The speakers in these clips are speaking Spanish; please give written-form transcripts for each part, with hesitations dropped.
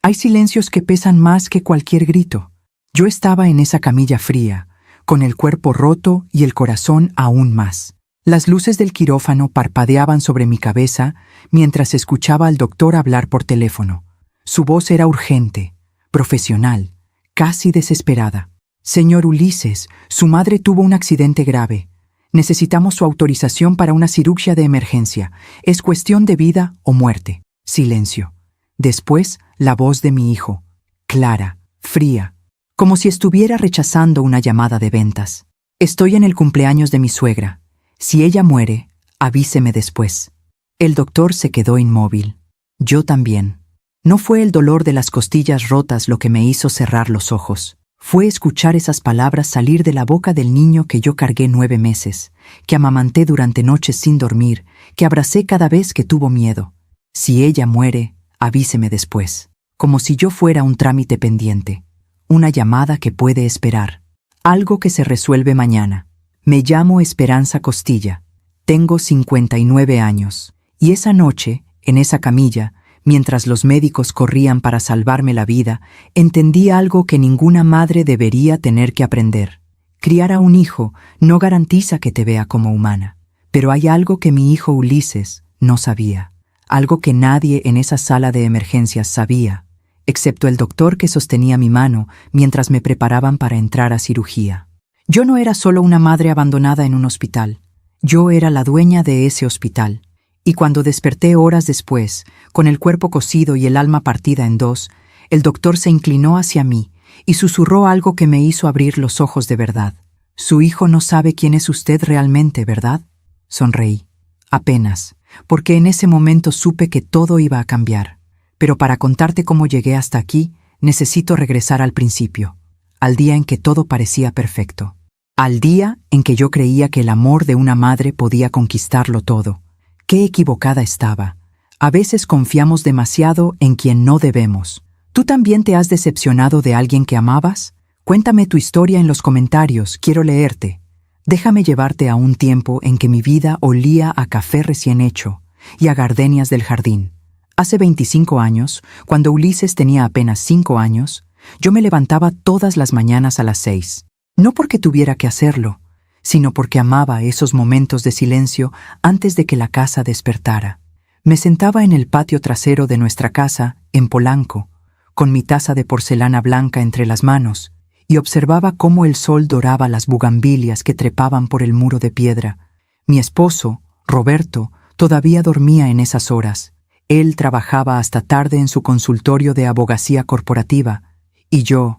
Hay silencios que pesan más que cualquier grito. Yo estaba en esa camilla fría, con el cuerpo roto y el corazón aún más. Las luces del quirófano parpadeaban sobre mi cabeza mientras escuchaba al doctor hablar por teléfono. Su voz era urgente, profesional, casi desesperada. Señor Ulises, su madre tuvo un accidente grave. Necesitamos su autorización para una cirugía de emergencia. Es cuestión de vida o muerte. Silencio. Después, la voz de mi hijo, clara, fría, como si estuviera rechazando una llamada de ventas. Estoy en el cumpleaños de mi suegra. Si ella muere, avíseme después. El doctor se quedó inmóvil. Yo también. No fue el dolor de las costillas rotas lo que me hizo cerrar los ojos. Fue escuchar esas palabras salir de la boca del niño que yo cargué 9 meses, que amamanté durante noches sin dormir, que abracé cada vez que tuvo miedo. Si ella muere, avíseme después. Como si yo fuera un trámite pendiente. Una llamada que puede esperar. Algo que se resuelve mañana. Me llamo Esperanza Costilla. Tengo 59 años. Y esa noche, en esa camilla, mientras los médicos corrían para salvarme la vida, entendí algo que ninguna madre debería tener que aprender. Criar a un hijo no garantiza que te vea como humana. Pero hay algo que mi hijo Ulises no sabía. Algo que nadie en esa sala de emergencias sabía, excepto el doctor que sostenía mi mano mientras me preparaban para entrar a cirugía. Yo no era solo una madre abandonada en un hospital. Yo era la dueña de ese hospital. Y cuando desperté horas después, con el cuerpo cosido y el alma partida en dos, el doctor se inclinó hacia mí y susurró algo que me hizo abrir los ojos de verdad. Su hijo no sabe quién es usted realmente, ¿verdad? Sonreí. Apenas, porque en ese momento supe que todo iba a cambiar. Pero para contarte cómo llegué hasta aquí, necesito regresar al principio, al día en que todo parecía perfecto. Al día en que yo creía que el amor de una madre podía conquistarlo todo. Qué equivocada estaba. A veces confiamos demasiado en quien no debemos. ¿Tú también te has decepcionado de alguien que amabas? Cuéntame tu historia en los comentarios, quiero leerte. Déjame llevarte a un tiempo en que mi vida olía a café recién hecho y a gardenias del jardín. Hace 25 años, cuando Ulises tenía apenas 5 años, yo me levantaba todas las mañanas a las 6. No porque tuviera que hacerlo, sino porque amaba esos momentos de silencio antes de que la casa despertara. Me sentaba en el patio trasero de nuestra casa, en Polanco, con mi taza de porcelana blanca entre las manos, y observaba cómo el sol doraba las bugambilias que trepaban por el muro de piedra. Mi esposo, Roberto, todavía dormía en esas horas. Él trabajaba hasta tarde en su consultorio de abogacía corporativa, y yo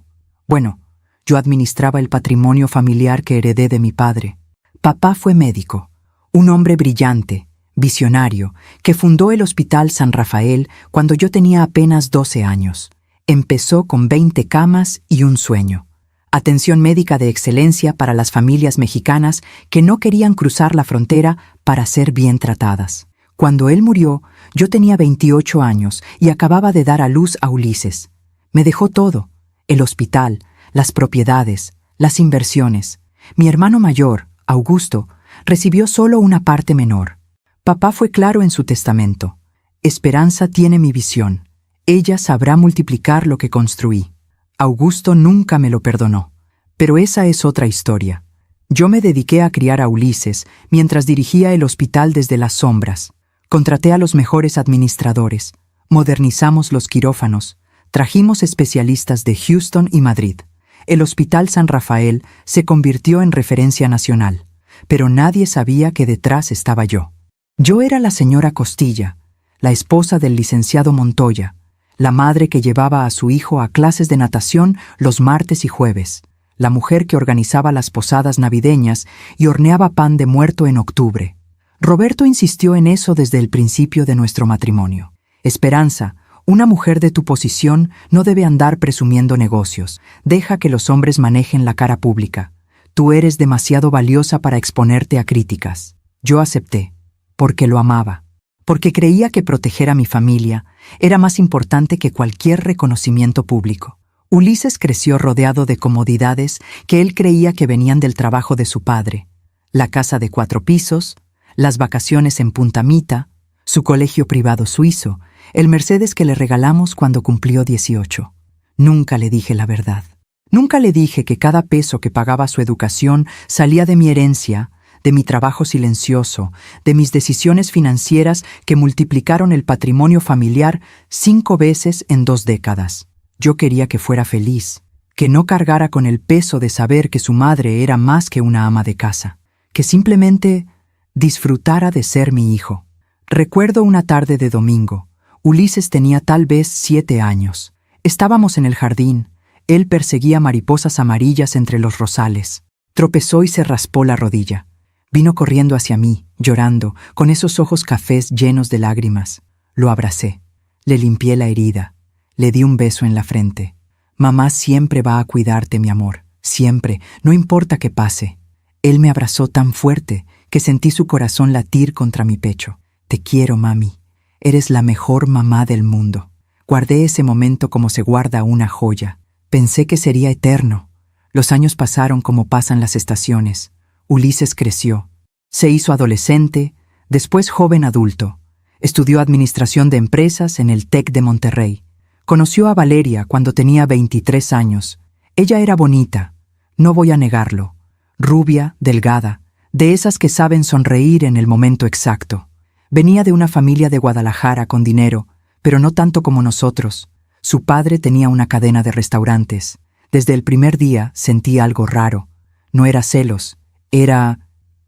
administraba el patrimonio familiar que heredé de mi padre. Papá fue médico, un hombre brillante, visionario, que fundó el Hospital San Rafael cuando yo tenía apenas 12 años. Empezó con 20 camas y un sueño. Atención médica de excelencia para las familias mexicanas que no querían cruzar la frontera para ser bien tratadas. Cuando él murió, yo tenía 28 años y acababa de dar a luz a Ulises. Me dejó todo: el hospital, las propiedades, las inversiones. Mi hermano mayor, Augusto, recibió solo una parte menor. Papá fue claro en su testamento: Esperanza tiene mi visión. Ella sabrá multiplicar lo que construí. Augusto nunca me lo perdonó. Pero esa es otra historia. Yo me dediqué a criar a Ulises mientras dirigía el hospital desde las sombras. Contraté a los mejores administradores, modernizamos los quirófanos, trajimos especialistas de Houston y Madrid. El Hospital San Rafael se convirtió en referencia nacional, pero nadie sabía que detrás estaba yo. Yo era la señora Costilla, la esposa del licenciado Montoya, la madre que llevaba a su hijo a clases de natación los martes y jueves, la mujer que organizaba las posadas navideñas y horneaba pan de muerto en octubre. Roberto insistió en eso desde el principio de nuestro matrimonio. Esperanza, una mujer de tu posición no debe andar presumiendo negocios. Deja que los hombres manejen la cara pública. Tú eres demasiado valiosa para exponerte a críticas. Yo acepté, porque lo amaba, porque creía que proteger a mi familia era más importante que cualquier reconocimiento público. Ulises creció rodeado de comodidades que él creía que venían del trabajo de su padre: la casa de 4 pisos, las vacaciones en Punta Mita, su colegio privado suizo, el Mercedes que le regalamos cuando cumplió 18. Nunca le dije la verdad. Nunca le dije que cada peso que pagaba su educación salía de mi herencia, de mi trabajo silencioso, de mis decisiones financieras que multiplicaron el patrimonio familiar 5 veces en 2 décadas. Yo quería que fuera feliz, que no cargara con el peso de saber que su madre era más que una ama de casa, que simplemente disfrutara de ser mi hijo. Recuerdo una tarde de domingo. Ulises tenía tal vez 7 años. Estábamos en el jardín. Él perseguía mariposas amarillas entre los rosales. Tropezó y se raspó la rodilla. Vino corriendo hacia mí, llorando, con esos ojos cafés llenos de lágrimas. Lo abracé. Le limpié la herida. Le di un beso en la frente. Mamá siempre va a cuidarte, mi amor. Siempre, no importa qué pase. Él me abrazó tan fuerte que sentí su corazón latir contra mi pecho. Te quiero, mami. Eres la mejor mamá del mundo. Guardé ese momento como se guarda una joya. Pensé que sería eterno. Los años pasaron como pasan las estaciones. Ulises creció. Se hizo adolescente, después joven adulto. Estudió administración de empresas en el TEC de Monterrey. Conoció a Valeria cuando tenía 23 años. Ella era bonita, no voy a negarlo. Rubia, delgada, de esas que saben sonreír en el momento exacto. Venía de una familia de Guadalajara con dinero, pero no tanto como nosotros. Su padre tenía una cadena de restaurantes. Desde el primer día sentí algo raro. No era celos, era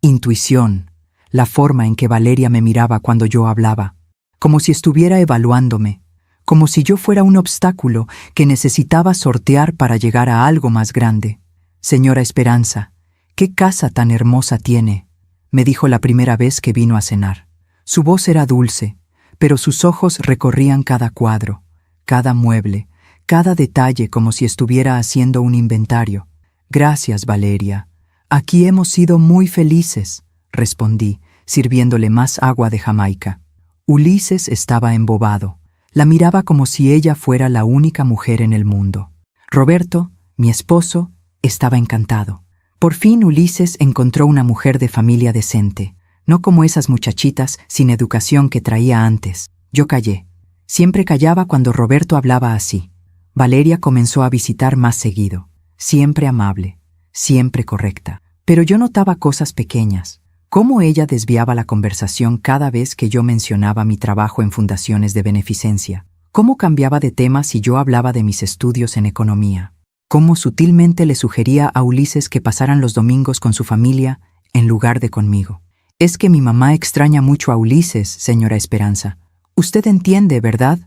intuición, la forma en que Valeria me miraba cuando yo hablaba, como si estuviera evaluándome, como si yo fuera un obstáculo que necesitaba sortear para llegar a algo más grande. Señora Esperanza, ¿qué casa tan hermosa tiene?, me dijo la primera vez que vino a cenar. Su voz era dulce, pero sus ojos recorrían cada cuadro, cada mueble, cada detalle como si estuviera haciendo un inventario. Gracias, Valeria. Aquí hemos sido muy felices, respondí, sirviéndole más agua de Jamaica. Ulises estaba embobado. La miraba como si ella fuera la única mujer en el mundo. Roberto, mi esposo, estaba encantado. Por fin Ulises encontró una mujer de familia decente, no como esas muchachitas sin educación que traía antes. Yo callé. Siempre callaba cuando Roberto hablaba así. Valeria comenzó a visitar más seguido. Siempre amable, siempre correcta. Pero yo notaba cosas pequeñas. Cómo ella desviaba la conversación cada vez que yo mencionaba mi trabajo en fundaciones de beneficencia. Cómo cambiaba de tema si yo hablaba de mis estudios en economía. Cómo sutilmente le sugería a Ulises que pasaran los domingos con su familia en lugar de conmigo. Es que mi mamá extraña mucho a Ulises, señora Esperanza. Usted entiende, ¿verdad?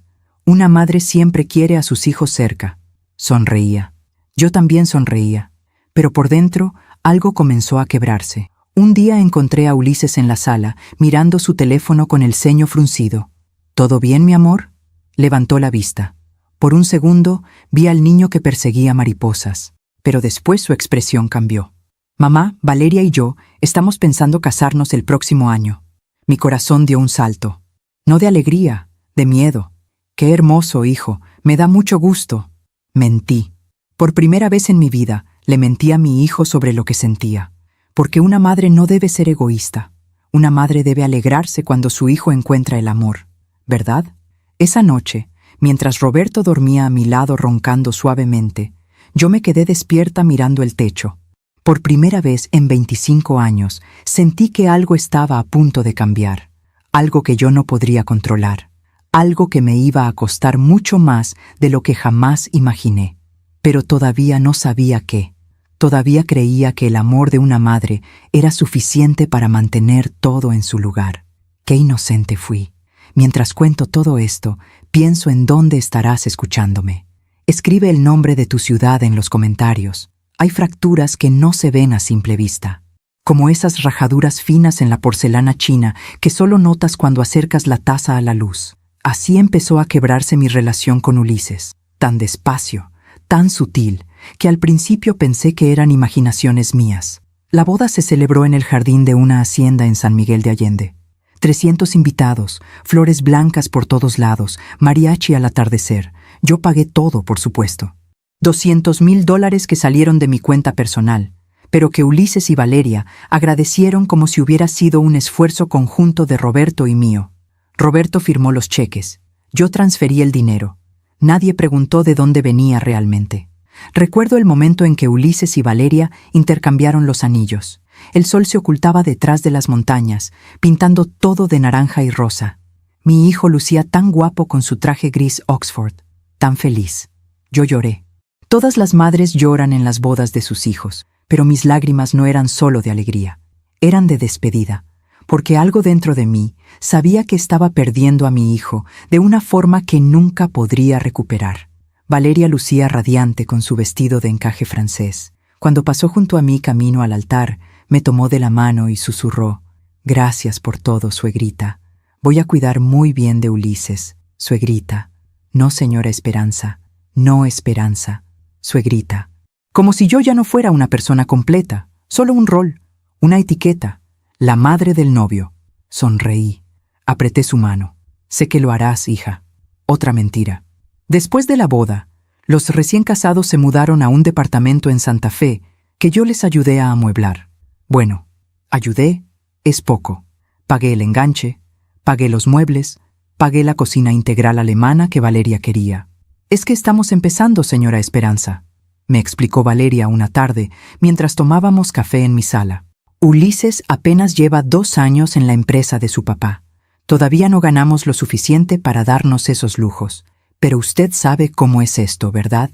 Una madre siempre quiere a sus hijos cerca. Sonreía. Yo también sonreía. Pero por dentro, algo comenzó a quebrarse. Un día encontré a Ulises en la sala, mirando su teléfono con el ceño fruncido. ¿Todo bien, mi amor? Levantó la vista. Por un segundo, vi al niño que perseguía mariposas. Pero después su expresión cambió. Mamá, Valeria y yo estamos pensando casarnos el próximo año. Mi corazón dio un salto. No de alegría, de miedo. Qué hermoso, hijo. Me da mucho gusto. Mentí. Por primera vez en mi vida, le mentí a mi hijo sobre lo que sentía. Porque una madre no debe ser egoísta. Una madre debe alegrarse cuando su hijo encuentra el amor, ¿verdad? Esa noche, mientras Roberto dormía a mi lado roncando suavemente, yo me quedé despierta mirando el techo. Por primera vez en 25 años, sentí que algo estaba a punto de cambiar. Algo que yo no podría controlar. Algo que me iba a costar mucho más de lo que jamás imaginé. Pero todavía no sabía qué. Todavía creía que el amor de una madre era suficiente para mantener todo en su lugar. Qué inocente fui. Mientras cuento todo esto, pienso en dónde estarás escuchándome. Escribe el nombre de tu ciudad en los comentarios. Hay fracturas que no se ven a simple vista, como esas rajaduras finas en la porcelana china que solo notas cuando acercas la taza a la luz. Así empezó a quebrarse mi relación con Ulises, tan despacio, tan sutil, que al principio pensé que eran imaginaciones mías. La boda se celebró en el jardín de una hacienda en San Miguel de Allende. 300 invitados, flores blancas por todos lados, mariachi al atardecer. Yo pagué todo, por supuesto. $200,000 que salieron de mi cuenta personal, pero que Ulises y Valeria agradecieron como si hubiera sido un esfuerzo conjunto de Roberto y mío. Roberto firmó los cheques. Yo transferí el dinero. Nadie preguntó de dónde venía realmente. Recuerdo el momento en que Ulises y Valeria intercambiaron los anillos. El sol se ocultaba detrás de las montañas, pintando todo de naranja y rosa. Mi hijo lucía tan guapo con su traje gris Oxford, tan feliz. Yo lloré. Todas las madres lloran en las bodas de sus hijos, pero mis lágrimas no eran solo de alegría, eran de despedida, porque algo dentro de mí sabía que estaba perdiendo a mi hijo de una forma que nunca podría recuperar. Valeria lucía radiante con su vestido de encaje francés. Cuando pasó junto a mí camino al altar, me tomó de la mano y susurró: «Gracias por todo, suegrita. Voy a cuidar muy bien de Ulises, suegrita. No, señora Esperanza, no Esperanza, suegrita». Como si yo ya no fuera una persona completa, solo un rol, una etiqueta, la madre del novio. Sonreí. Apreté su mano. «Sé que lo harás, hija». Otra mentira. Después de la boda, los recién casados se mudaron a un departamento en Santa Fe que yo les ayudé a amueblar. Bueno, ayudé es poco. Pagué el enganche, pagué los muebles, pagué la cocina integral alemana que Valeria quería. «Es que estamos empezando, señora Esperanza», me explicó Valeria una tarde mientras tomábamos café en mi sala. «Ulises apenas lleva 2 años en la empresa de su papá. Todavía no ganamos lo suficiente para darnos esos lujos. Pero usted sabe cómo es esto, ¿verdad?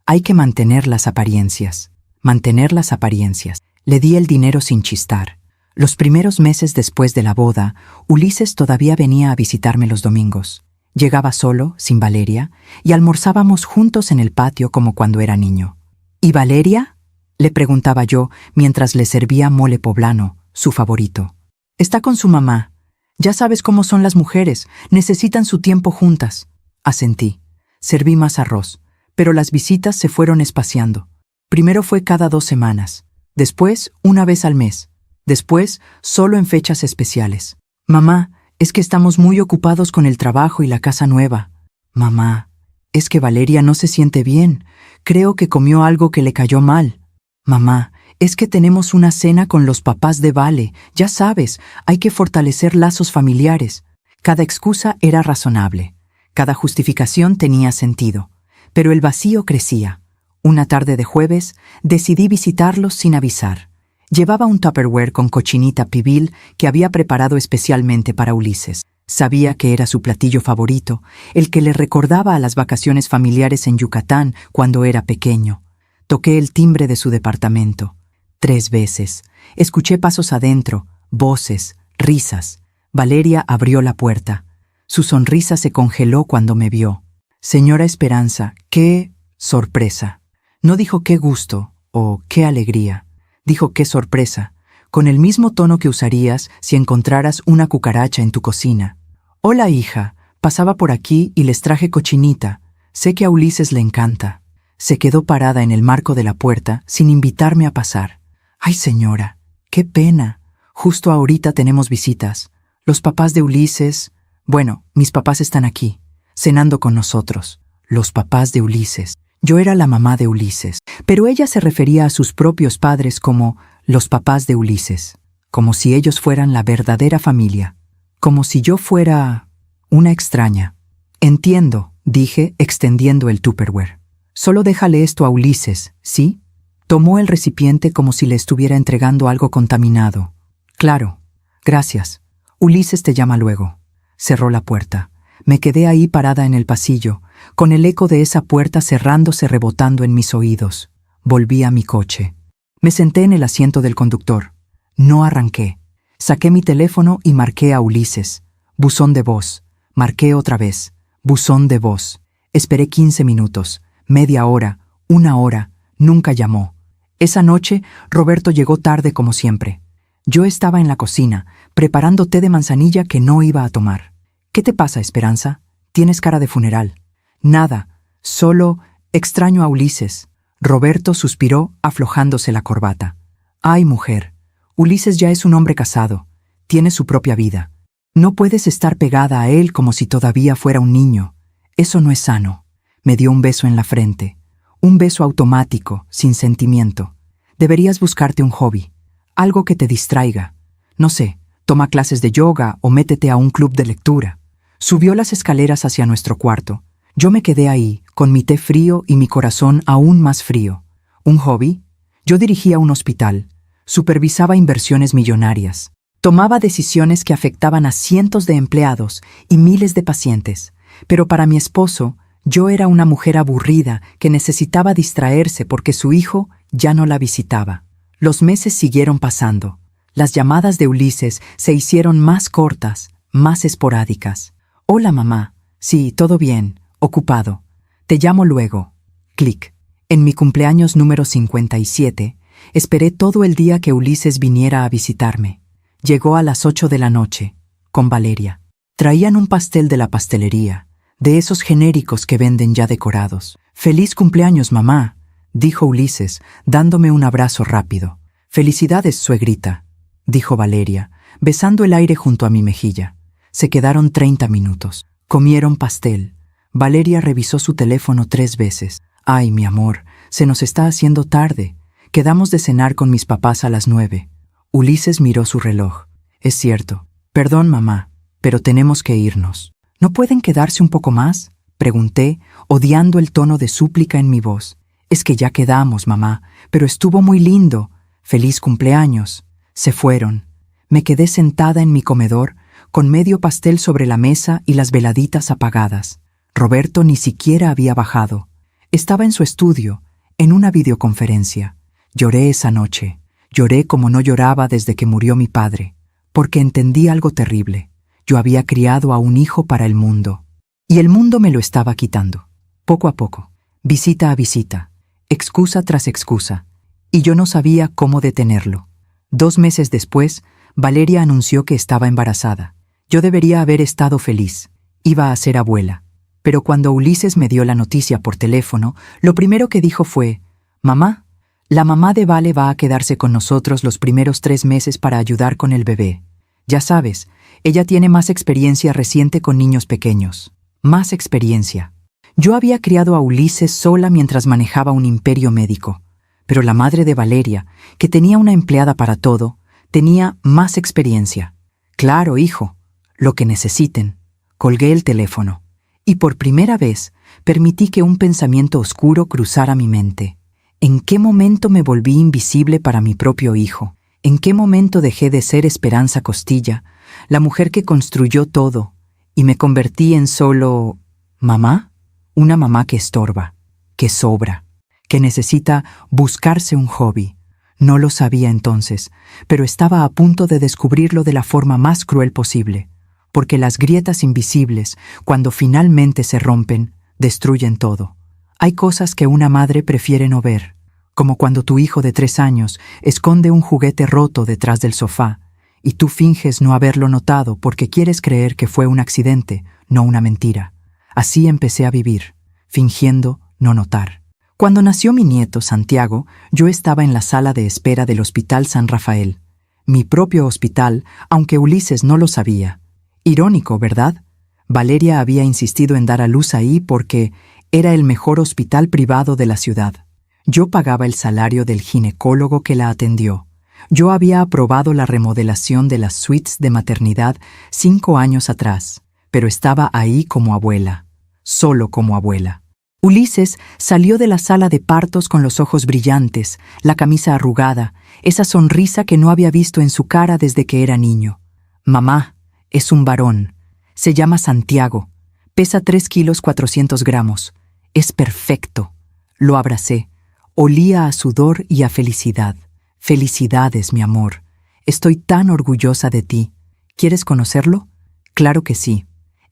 Hay que mantener las apariencias. Mantener las apariencias». Le di el dinero sin chistar. Los primeros meses después de la boda, Ulises todavía venía a visitarme los domingos. Llegaba solo, sin Valeria, y almorzábamos juntos en el patio como cuando era niño. «¿Y Valeria?», le preguntaba yo mientras le servía mole poblano, su favorito. «Está con su mamá. Ya sabes cómo son las mujeres, necesitan su tiempo juntas». Asentí. Serví más arroz, pero las visitas se fueron espaciando. Primero fue cada 2 semanas, después una vez al mes, después solo en fechas especiales. «Mamá, es que estamos muy ocupados con el trabajo y la casa nueva». «Mamá, es que Valeria no se siente bien. Creo que comió algo que le cayó mal». «Mamá, es que tenemos una cena con los papás de Vale. Ya sabes, hay que fortalecer lazos familiares». Cada excusa era razonable. Cada justificación tenía sentido. Pero el vacío crecía. Una tarde de jueves, decidí visitarlos sin avisar. Llevaba un Tupperware con cochinita pibil que había preparado especialmente para Ulises. Sabía que era su platillo favorito, el que le recordaba a las vacaciones familiares en Yucatán cuando era pequeño. Toqué el timbre de su departamento. 3 veces. Escuché pasos adentro, voces, risas. Valeria abrió la puerta. Su sonrisa se congeló cuando me vio. «Señora Esperanza, qué sorpresa». No dijo «qué gusto» o «qué alegría». Dijo «qué sorpresa», con el mismo tono que usarías si encontraras una cucaracha en tu cocina. «Hola, hija, pasaba por aquí y les traje cochinita. Sé que a Ulises le encanta». Se quedó parada en el marco de la puerta sin invitarme a pasar. «Ay, señora, qué pena. Justo ahorita tenemos visitas. Los papás de Ulises... Bueno, mis papás están aquí, cenando con nosotros». Los papás de Ulises. Yo era la mamá de Ulises, pero ella se refería a sus propios padres como los papás de Ulises, como si ellos fueran la verdadera familia, como si yo fuera una extraña. «Entiendo», dije, extendiendo el Tupperware. «Solo déjale esto a Ulises, ¿sí?» Tomó el recipiente como si le estuviera entregando algo contaminado. «Claro, gracias. Ulises te llama luego». Cerró la puerta. Me quedé ahí parada en el pasillo, con el eco de esa puerta cerrándose rebotando en mis oídos. Volví a mi coche. Me senté en el asiento del conductor. No arranqué. Saqué mi teléfono y marqué a Ulises. Buzón de voz. Marqué otra vez. Buzón de voz. Esperé 15 minutos, media hora, 1 hora. Nunca llamó. Esa noche, Roberto llegó tarde como siempre. Yo estaba en la cocina, preparando té de manzanilla que no iba a tomar. «¿Qué te pasa, Esperanza? Tienes cara de funeral». «Nada, solo extraño a Ulises». Roberto suspiró aflojándose la corbata. «Ay, mujer, Ulises ya es un hombre casado. Tiene su propia vida. No puedes estar pegada a él como si todavía fuera un niño. Eso no es sano». Me dio un beso en la frente. Un beso automático, sin sentimiento. «Deberías buscarte un hobby. Algo que te distraiga. No sé, toma clases de yoga o métete a un club de lectura. Subió las escaleras hacia nuestro cuarto. Yo me quedé ahí, con mi té frío y mi corazón aún más frío. ¿Un hobby? Yo dirigía un hospital. Supervisaba inversiones millonarias. Tomaba decisiones que afectaban a cientos de empleados y miles de pacientes. Pero para mi esposo, yo era una mujer aburrida que necesitaba distraerse porque su hijo ya no la visitaba. Los meses siguieron pasando. Las llamadas de Ulises se hicieron más cortas, más esporádicas. Hola, mamá. Sí, todo bien. Ocupado. Te llamo luego. Clic. En mi cumpleaños número 57, esperé todo el día que Ulises viniera a visitarme. Llegó a las 8 de la noche, con Valeria. Traían un pastel de la pastelería, de esos genéricos que venden ya decorados. «Feliz cumpleaños, mamá», dijo Ulises, dándome un abrazo rápido. «Felicidades, suegrita», dijo Valeria, besando el aire junto a mi mejilla. Se quedaron 30 minutos. Comieron pastel. Valeria revisó su teléfono 3 veces. «Ay, mi amor, se nos está haciendo tarde. Quedamos de cenar con mis papás a las 9». Ulises miró su reloj. «Es cierto. Perdón, mamá, pero tenemos que irnos». «¿No pueden quedarse un poco más?», pregunté, odiando el tono de súplica en mi voz. «Es que ya quedamos, mamá, pero estuvo muy lindo. Feliz cumpleaños». Se fueron. Me quedé sentada en mi comedor, con medio pastel sobre la mesa y las veladitas apagadas. Roberto ni siquiera había bajado. Estaba en su estudio, en una videoconferencia. Lloré esa noche. Lloré como no lloraba desde que murió mi padre, porque entendí algo terrible. Yo había criado a un hijo para el mundo, y el mundo me lo estaba quitando, poco a poco, visita a visita, excusa tras excusa, y yo no sabía cómo detenerlo. 2 meses después, Valeria anunció que estaba embarazada. Yo debería haber estado feliz. Iba a ser abuela. Pero cuando Ulises me dio la noticia por teléfono, lo primero que dijo fue: «Mamá, la mamá de Vale va a quedarse con nosotros los primeros 3 meses para ayudar con el bebé. Ya sabes, ella tiene más experiencia reciente con niños pequeños. Más experiencia». Yo había criado a Ulises sola mientras manejaba un imperio médico, pero la madre de Valeria, que tenía una empleada para todo, tenía más experiencia. «Claro, hijo, lo que necesiten». Colgué el teléfono, y por primera vez permití que un pensamiento oscuro cruzara mi mente. ¿En qué momento me volví invisible para mi propio hijo? ¿En qué momento dejé de ser Esperanza Costilla, la mujer que construyó todo, y me convertí en solo mamá? Una mamá que estorba, que sobra, que necesita buscarse un hobby. No lo sabía entonces, pero estaba a punto de descubrirlo de la forma más cruel posible, porque las grietas invisibles, cuando finalmente se rompen, destruyen todo. Hay cosas que una madre prefiere no ver, como cuando tu hijo de 3 años esconde un juguete roto detrás del sofá, y tú finges no haberlo notado porque quieres creer que fue un accidente, no una mentira. Así empecé a vivir, fingiendo no notar. Cuando nació mi nieto, Santiago, yo estaba en la sala de espera del Hospital San Rafael, mi propio hospital, aunque Ulises no lo sabía. Irónico, ¿verdad? Valeria había insistido en dar a luz ahí porque era el mejor hospital privado de la ciudad. Yo pagaba el salario del ginecólogo que la atendió. Yo había aprobado la remodelación de las suites de maternidad 5 años atrás, pero estaba ahí como abuela, solo como abuela. Ulises salió de la sala de partos con los ojos brillantes, la camisa arrugada, esa sonrisa que no había visto en su cara desde que era niño. «Mamá, es un varón. Se llama Santiago. Pesa 3 kilos 400 gramos. Es perfecto». Lo abracé. Olía a sudor y a felicidad. «Felicidades, mi amor. Estoy tan orgullosa de ti. ¿Quieres conocerlo?» «Claro que sí».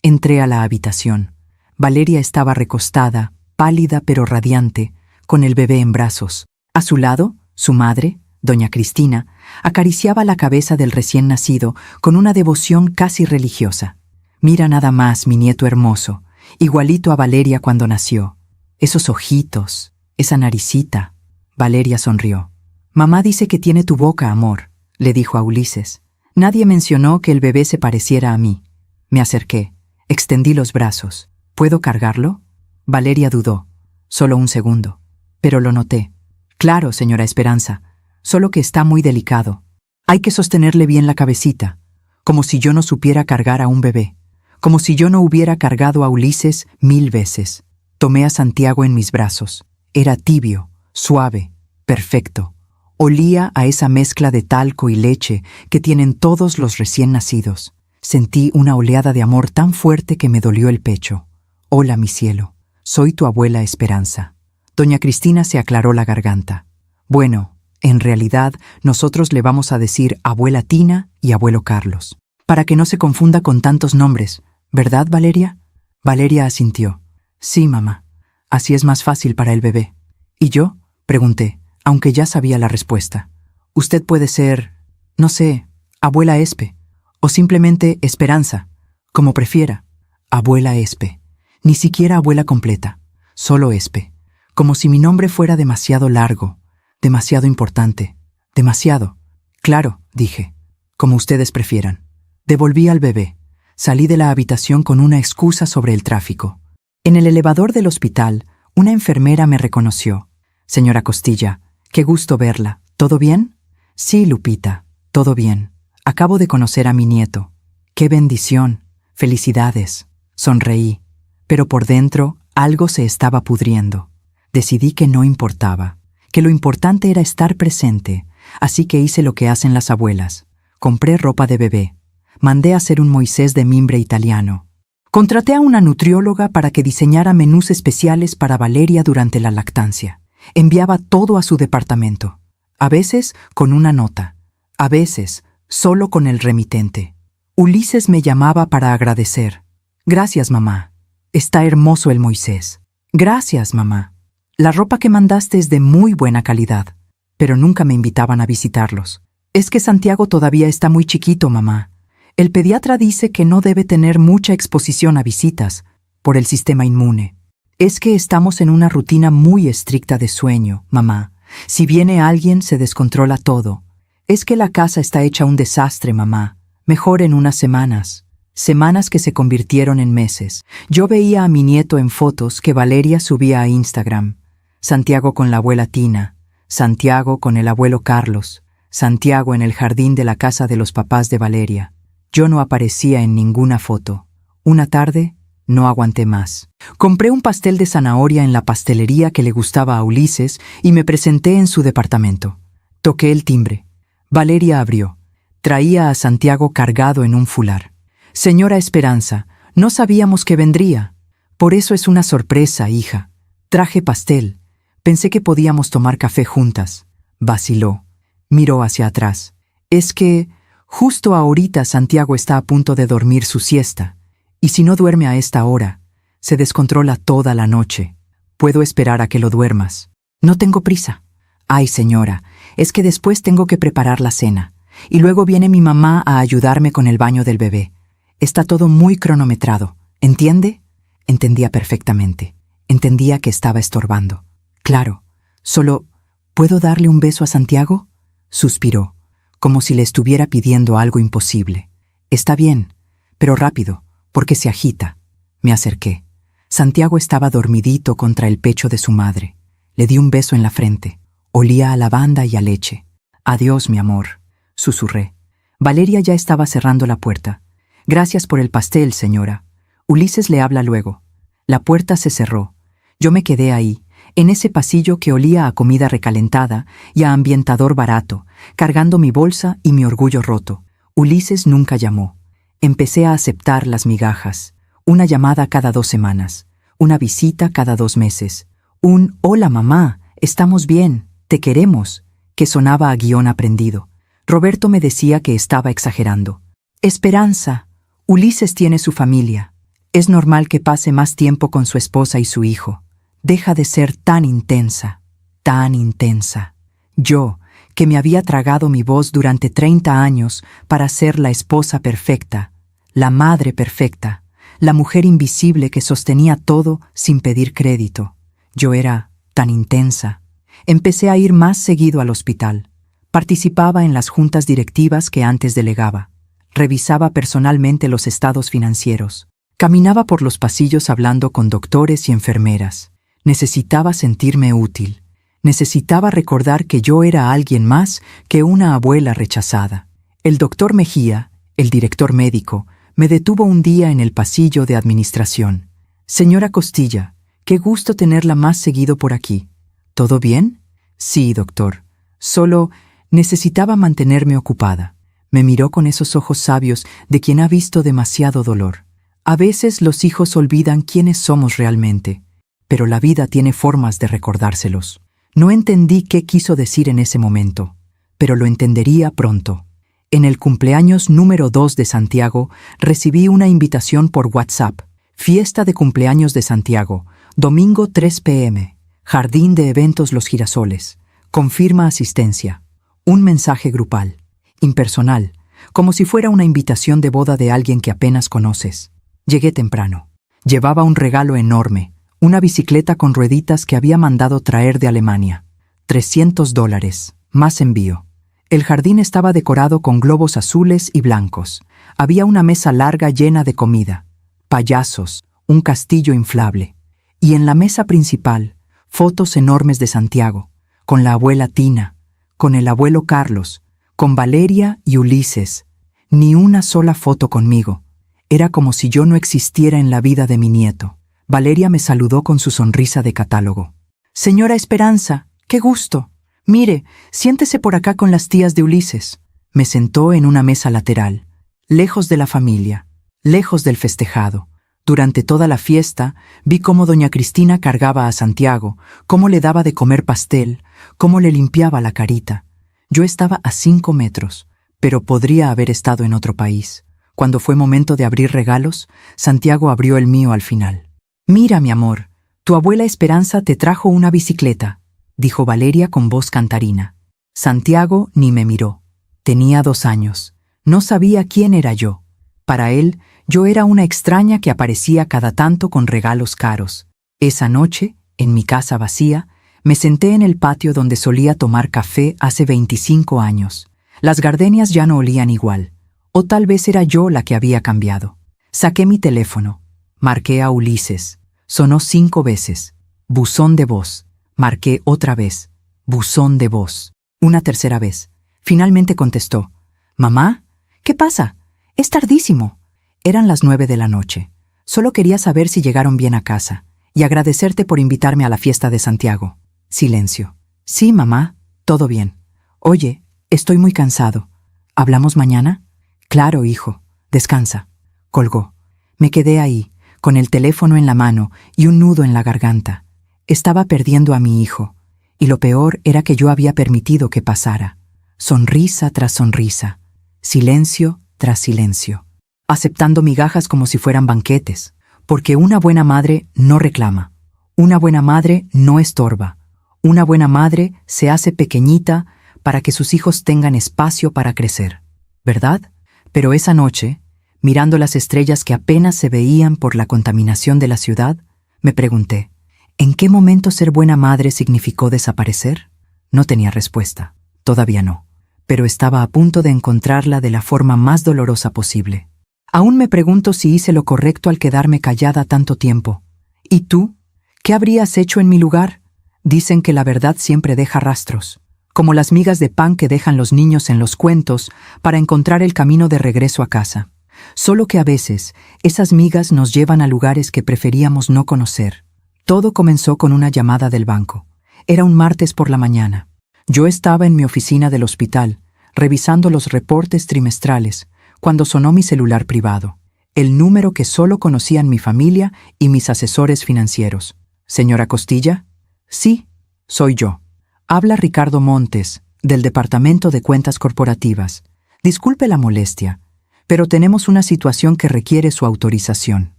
Entré a la habitación. Valeria estaba recostada, pálida pero radiante, con el bebé en brazos. A su lado, su madre, doña Cristina, acariciaba la cabeza del recién nacido con una devoción casi religiosa. «Mira nada más, mi nieto hermoso, igualito a Valeria cuando nació. Esos ojitos, esa naricita». Valeria sonrió. «Mamá dice que tiene tu boca, amor», le dijo a Ulises. Nadie mencionó que el bebé se pareciera a mí. Me acerqué, extendí los brazos. «¿Puedo cargarlo?» Valeria dudó. Solo un segundo. Pero lo noté. «Claro, señora Esperanza, solo que está muy delicado. Hay que sostenerle bien la cabecita, como si yo no supiera cargar a un bebé, como si yo no hubiera cargado a Ulises 1000 veces. Tomé a Santiago en mis brazos. Era tibio, suave, perfecto. Olía a esa mezcla de talco y leche que tienen todos los recién nacidos. Sentí una oleada de amor tan fuerte que me dolió el pecho. Hola, mi cielo. Soy tu abuela Esperanza. Doña Cristina se aclaró la garganta. Bueno, en realidad nosotros le vamos a decir abuela Tina y abuelo Carlos, para que no se confunda con tantos nombres, ¿verdad, Valeria? Valeria asintió. Sí, mamá. Así es más fácil para el bebé. ¿Y yo? Pregunté, aunque ya sabía la respuesta. Usted puede ser, no sé, abuela Espe, o simplemente Esperanza, como prefiera. Abuela Espe. Ni siquiera abuela completa, solo Espe. Como si mi nombre fuera demasiado largo, demasiado importante, demasiado. Claro, dije, como ustedes prefieran. Devolví al bebé. Salí de la habitación con una excusa sobre el tráfico. En el elevador del hospital, una enfermera me reconoció. Señora Costilla, qué gusto verla. ¿Todo bien? Sí, Lupita, todo bien. Acabo de conocer a mi nieto. ¡Qué bendición! Felicidades. Sonreí. Pero por dentro, algo se estaba pudriendo. Decidí que no importaba, que lo importante era estar presente, así que hice lo que hacen las abuelas. Compré ropa de bebé. Mandé a hacer un Moisés de mimbre italiano. Contraté a una nutrióloga para que diseñara menús especiales para Valeria durante la lactancia. Enviaba todo a su departamento. A veces con una nota. A veces solo con el remitente. Ulises me llamaba para agradecer. Gracias, mamá. Está hermoso el Moisés. Gracias, mamá. La ropa que mandaste es de muy buena calidad. Pero nunca me invitaban a visitarlos. Es que Santiago todavía está muy chiquito, mamá. El pediatra dice que no debe tener mucha exposición a visitas por el sistema inmune. Es que estamos en una rutina muy estricta de sueño, mamá. Si viene alguien, se descontrola todo. Es que la casa está hecha un desastre, mamá. Mejor en unas semanas. Semanas que se convirtieron en meses. Yo veía a mi nieto en fotos que Valeria subía a Instagram. Santiago con la abuela Tina. Santiago con el abuelo Carlos. Santiago en el jardín de la casa de los papás de Valeria. Yo no aparecía en ninguna foto. Una tarde, no aguanté más. Compré un pastel de zanahoria en la pastelería que le gustaba a Ulises y me presenté en su departamento. Toqué el timbre. Valeria abrió. Traía a Santiago cargado en un fular. Señora Esperanza, no sabíamos que vendría. Por eso es una sorpresa, hija. Traje pastel. Pensé que podíamos tomar café juntas. Vaciló. Miró hacia atrás. Es que justo ahorita Santiago está a punto de dormir su siesta. Y si no duerme a esta hora, se descontrola toda la noche. Puedo esperar a que lo duermas. No tengo prisa. Ay, señora, es que después tengo que preparar la cena. Y luego viene mi mamá a ayudarme con el baño del bebé. Está todo muy cronometrado. ¿Entiende? Entendía perfectamente. Entendía que estaba estorbando. Claro. Solo, ¿puedo darle un beso a Santiago? Suspiró, como si le estuviera pidiendo algo imposible. Está bien, pero rápido, porque se agita. Me acerqué. Santiago estaba dormidito contra el pecho de su madre. Le di un beso en la frente. Olía a lavanda y a leche. Adiós, mi amor, susurré. Valeria ya estaba cerrando la puerta. Gracias por el pastel, señora. Ulises le habla luego. La puerta se cerró. Yo me quedé ahí, en ese pasillo que olía a comida recalentada y a ambientador barato, cargando mi bolsa y mi orgullo roto. Ulises nunca llamó. Empecé a aceptar las migajas. Una llamada cada 2 semanas. Una visita cada 2 meses. Un «Hola, mamá, estamos bien, te queremos», que sonaba a guión aprendido. Roberto me decía que estaba exagerando. Esperanza. Ulises tiene su familia. Es normal que pase más tiempo con su esposa y su hijo. Deja de ser tan intensa, tan intensa. Yo, que me había tragado mi voz durante 30 años para ser la esposa perfecta, la madre perfecta, la mujer invisible que sostenía todo sin pedir crédito. Yo era tan intensa. Empecé a ir más seguido al hospital. Participaba en las juntas directivas que antes delegaba. Revisaba personalmente los estados financieros. Caminaba por los pasillos hablando con doctores y enfermeras. Necesitaba sentirme útil. Necesitaba recordar que yo era alguien más que una abuela rechazada. El doctor Mejía, el director médico, Me detuvo un día en el pasillo de administración. Señora Costilla, qué gusto tenerla más seguido por aquí. ¿Todo bien? Sí, doctor. Solo necesitaba mantenerme ocupada. Me miró con esos ojos sabios de quien ha visto demasiado dolor. A veces los hijos olvidan quiénes somos realmente, pero la vida tiene formas de recordárselos. No entendí qué quiso decir en ese momento, pero lo entendería pronto. En el cumpleaños número 2 de Santiago, recibí una invitación por WhatsApp. Fiesta de cumpleaños de Santiago, domingo 3 p.m. Jardín de Eventos Los Girasoles. Confirma asistencia. Un mensaje grupal, impersonal, como si fuera una invitación de boda de alguien que apenas conoces. Llegué temprano. Llevaba un regalo enorme, una bicicleta con rueditas que había mandado traer de Alemania. $300, más envío. El jardín estaba decorado con globos azules y blancos. Había una mesa larga llena de comida, payasos, un castillo inflable. Y en la mesa principal, fotos enormes de Santiago, con la abuela Tina, con el abuelo Carlos, con Valeria y Ulises. Ni una sola foto conmigo. Era como si yo no existiera en la vida de mi nieto. Valeria me saludó con su sonrisa de catálogo. Señora Esperanza, qué gusto. Mire, siéntese por acá con las tías de Ulises. Me sentó en una mesa lateral, lejos de la familia, lejos del festejado. Durante toda la fiesta, vi cómo doña Cristina cargaba a Santiago, cómo le daba de comer pastel, cómo le limpiaba la carita. Yo estaba a 5 metros, pero podría haber estado en otro país. Cuando fue momento de abrir regalos, Santiago abrió el mío al final. «Mira, mi amor, tu abuela Esperanza te trajo una bicicleta», dijo Valeria con voz cantarina. Santiago ni me miró. Tenía 2 años. No sabía quién era yo. Para él, yo era una extraña que aparecía cada tanto con regalos caros. Esa noche, en mi casa vacía, me senté en el patio donde solía tomar café hace 25 años. Las gardenias ya no olían igual. O tal vez era yo la que había cambiado. Saqué mi teléfono. Marqué a Ulises. Sonó 5 veces. Buzón de voz. Marqué otra vez. Buzón de voz. Una tercera vez. Finalmente contestó. «Mamá, ¿qué pasa? Es tardísimo». Eran las 9 de la noche. Solo quería saber si llegaron bien a casa y agradecerte por invitarme a la fiesta de Santiago. Silencio. «Sí, mamá, todo bien. Oye, estoy muy cansado. ¿Hablamos mañana?» «Claro, hijo. Descansa». Colgó. Me quedé ahí, con el teléfono en la mano y un nudo en la garganta. Estaba perdiendo a mi hijo, y lo peor era que yo había permitido que pasara. Sonrisa tras sonrisa, silencio tras silencio, aceptando migajas como si fueran banquetes, porque una buena madre no reclama, una buena madre no estorba, una buena madre se hace pequeñita para que sus hijos tengan espacio para crecer, ¿verdad? Pero esa noche, mirando las estrellas que apenas se veían por la contaminación de la ciudad, me pregunté, ¿en qué momento ser buena madre significó desaparecer? No tenía respuesta, todavía no, pero estaba a punto de encontrarla de la forma más dolorosa posible. Aún me pregunto si hice lo correcto al quedarme callada tanto tiempo. ¿Y tú? ¿Qué habrías hecho en mi lugar? Dicen que la verdad siempre deja rastros, como las migas de pan que dejan los niños en los cuentos para encontrar el camino de regreso a casa. Solo que a veces esas migas nos llevan a lugares que preferíamos no conocer. Todo comenzó con una llamada del banco. Era un martes por la mañana. Yo estaba en mi oficina del hospital, revisando los reportes trimestrales, cuando sonó mi celular privado. El número que solo conocían mi familia y mis asesores financieros. «¿Señora Costilla?» «Sí, soy yo». Habla Ricardo Montes, del Departamento de Cuentas Corporativas. Disculpe la molestia, pero tenemos una situación que requiere su autorización.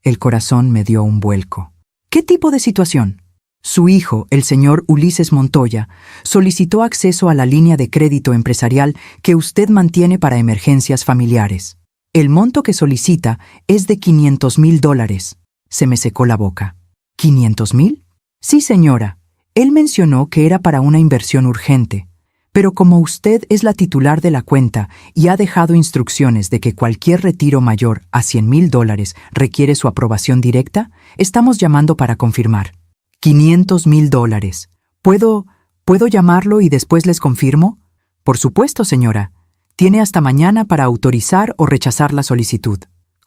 El corazón me dio un vuelco. ¿Qué tipo de situación? Su hijo, el señor Ulises Montoya, solicitó acceso a la línea de crédito empresarial que usted mantiene para emergencias familiares. El monto que solicita es de $500,000. Se me secó la boca. ¿500,000? Sí, señora. Él mencionó que era para una inversión urgente, pero como usted es la titular de la cuenta y ha dejado instrucciones de que cualquier retiro mayor a $100,000 requiere su aprobación directa, estamos llamando para confirmar. $500,000. ¿Puedo llamarlo y después les confirmo? Por supuesto, señora. Tiene hasta mañana para autorizar o rechazar la solicitud.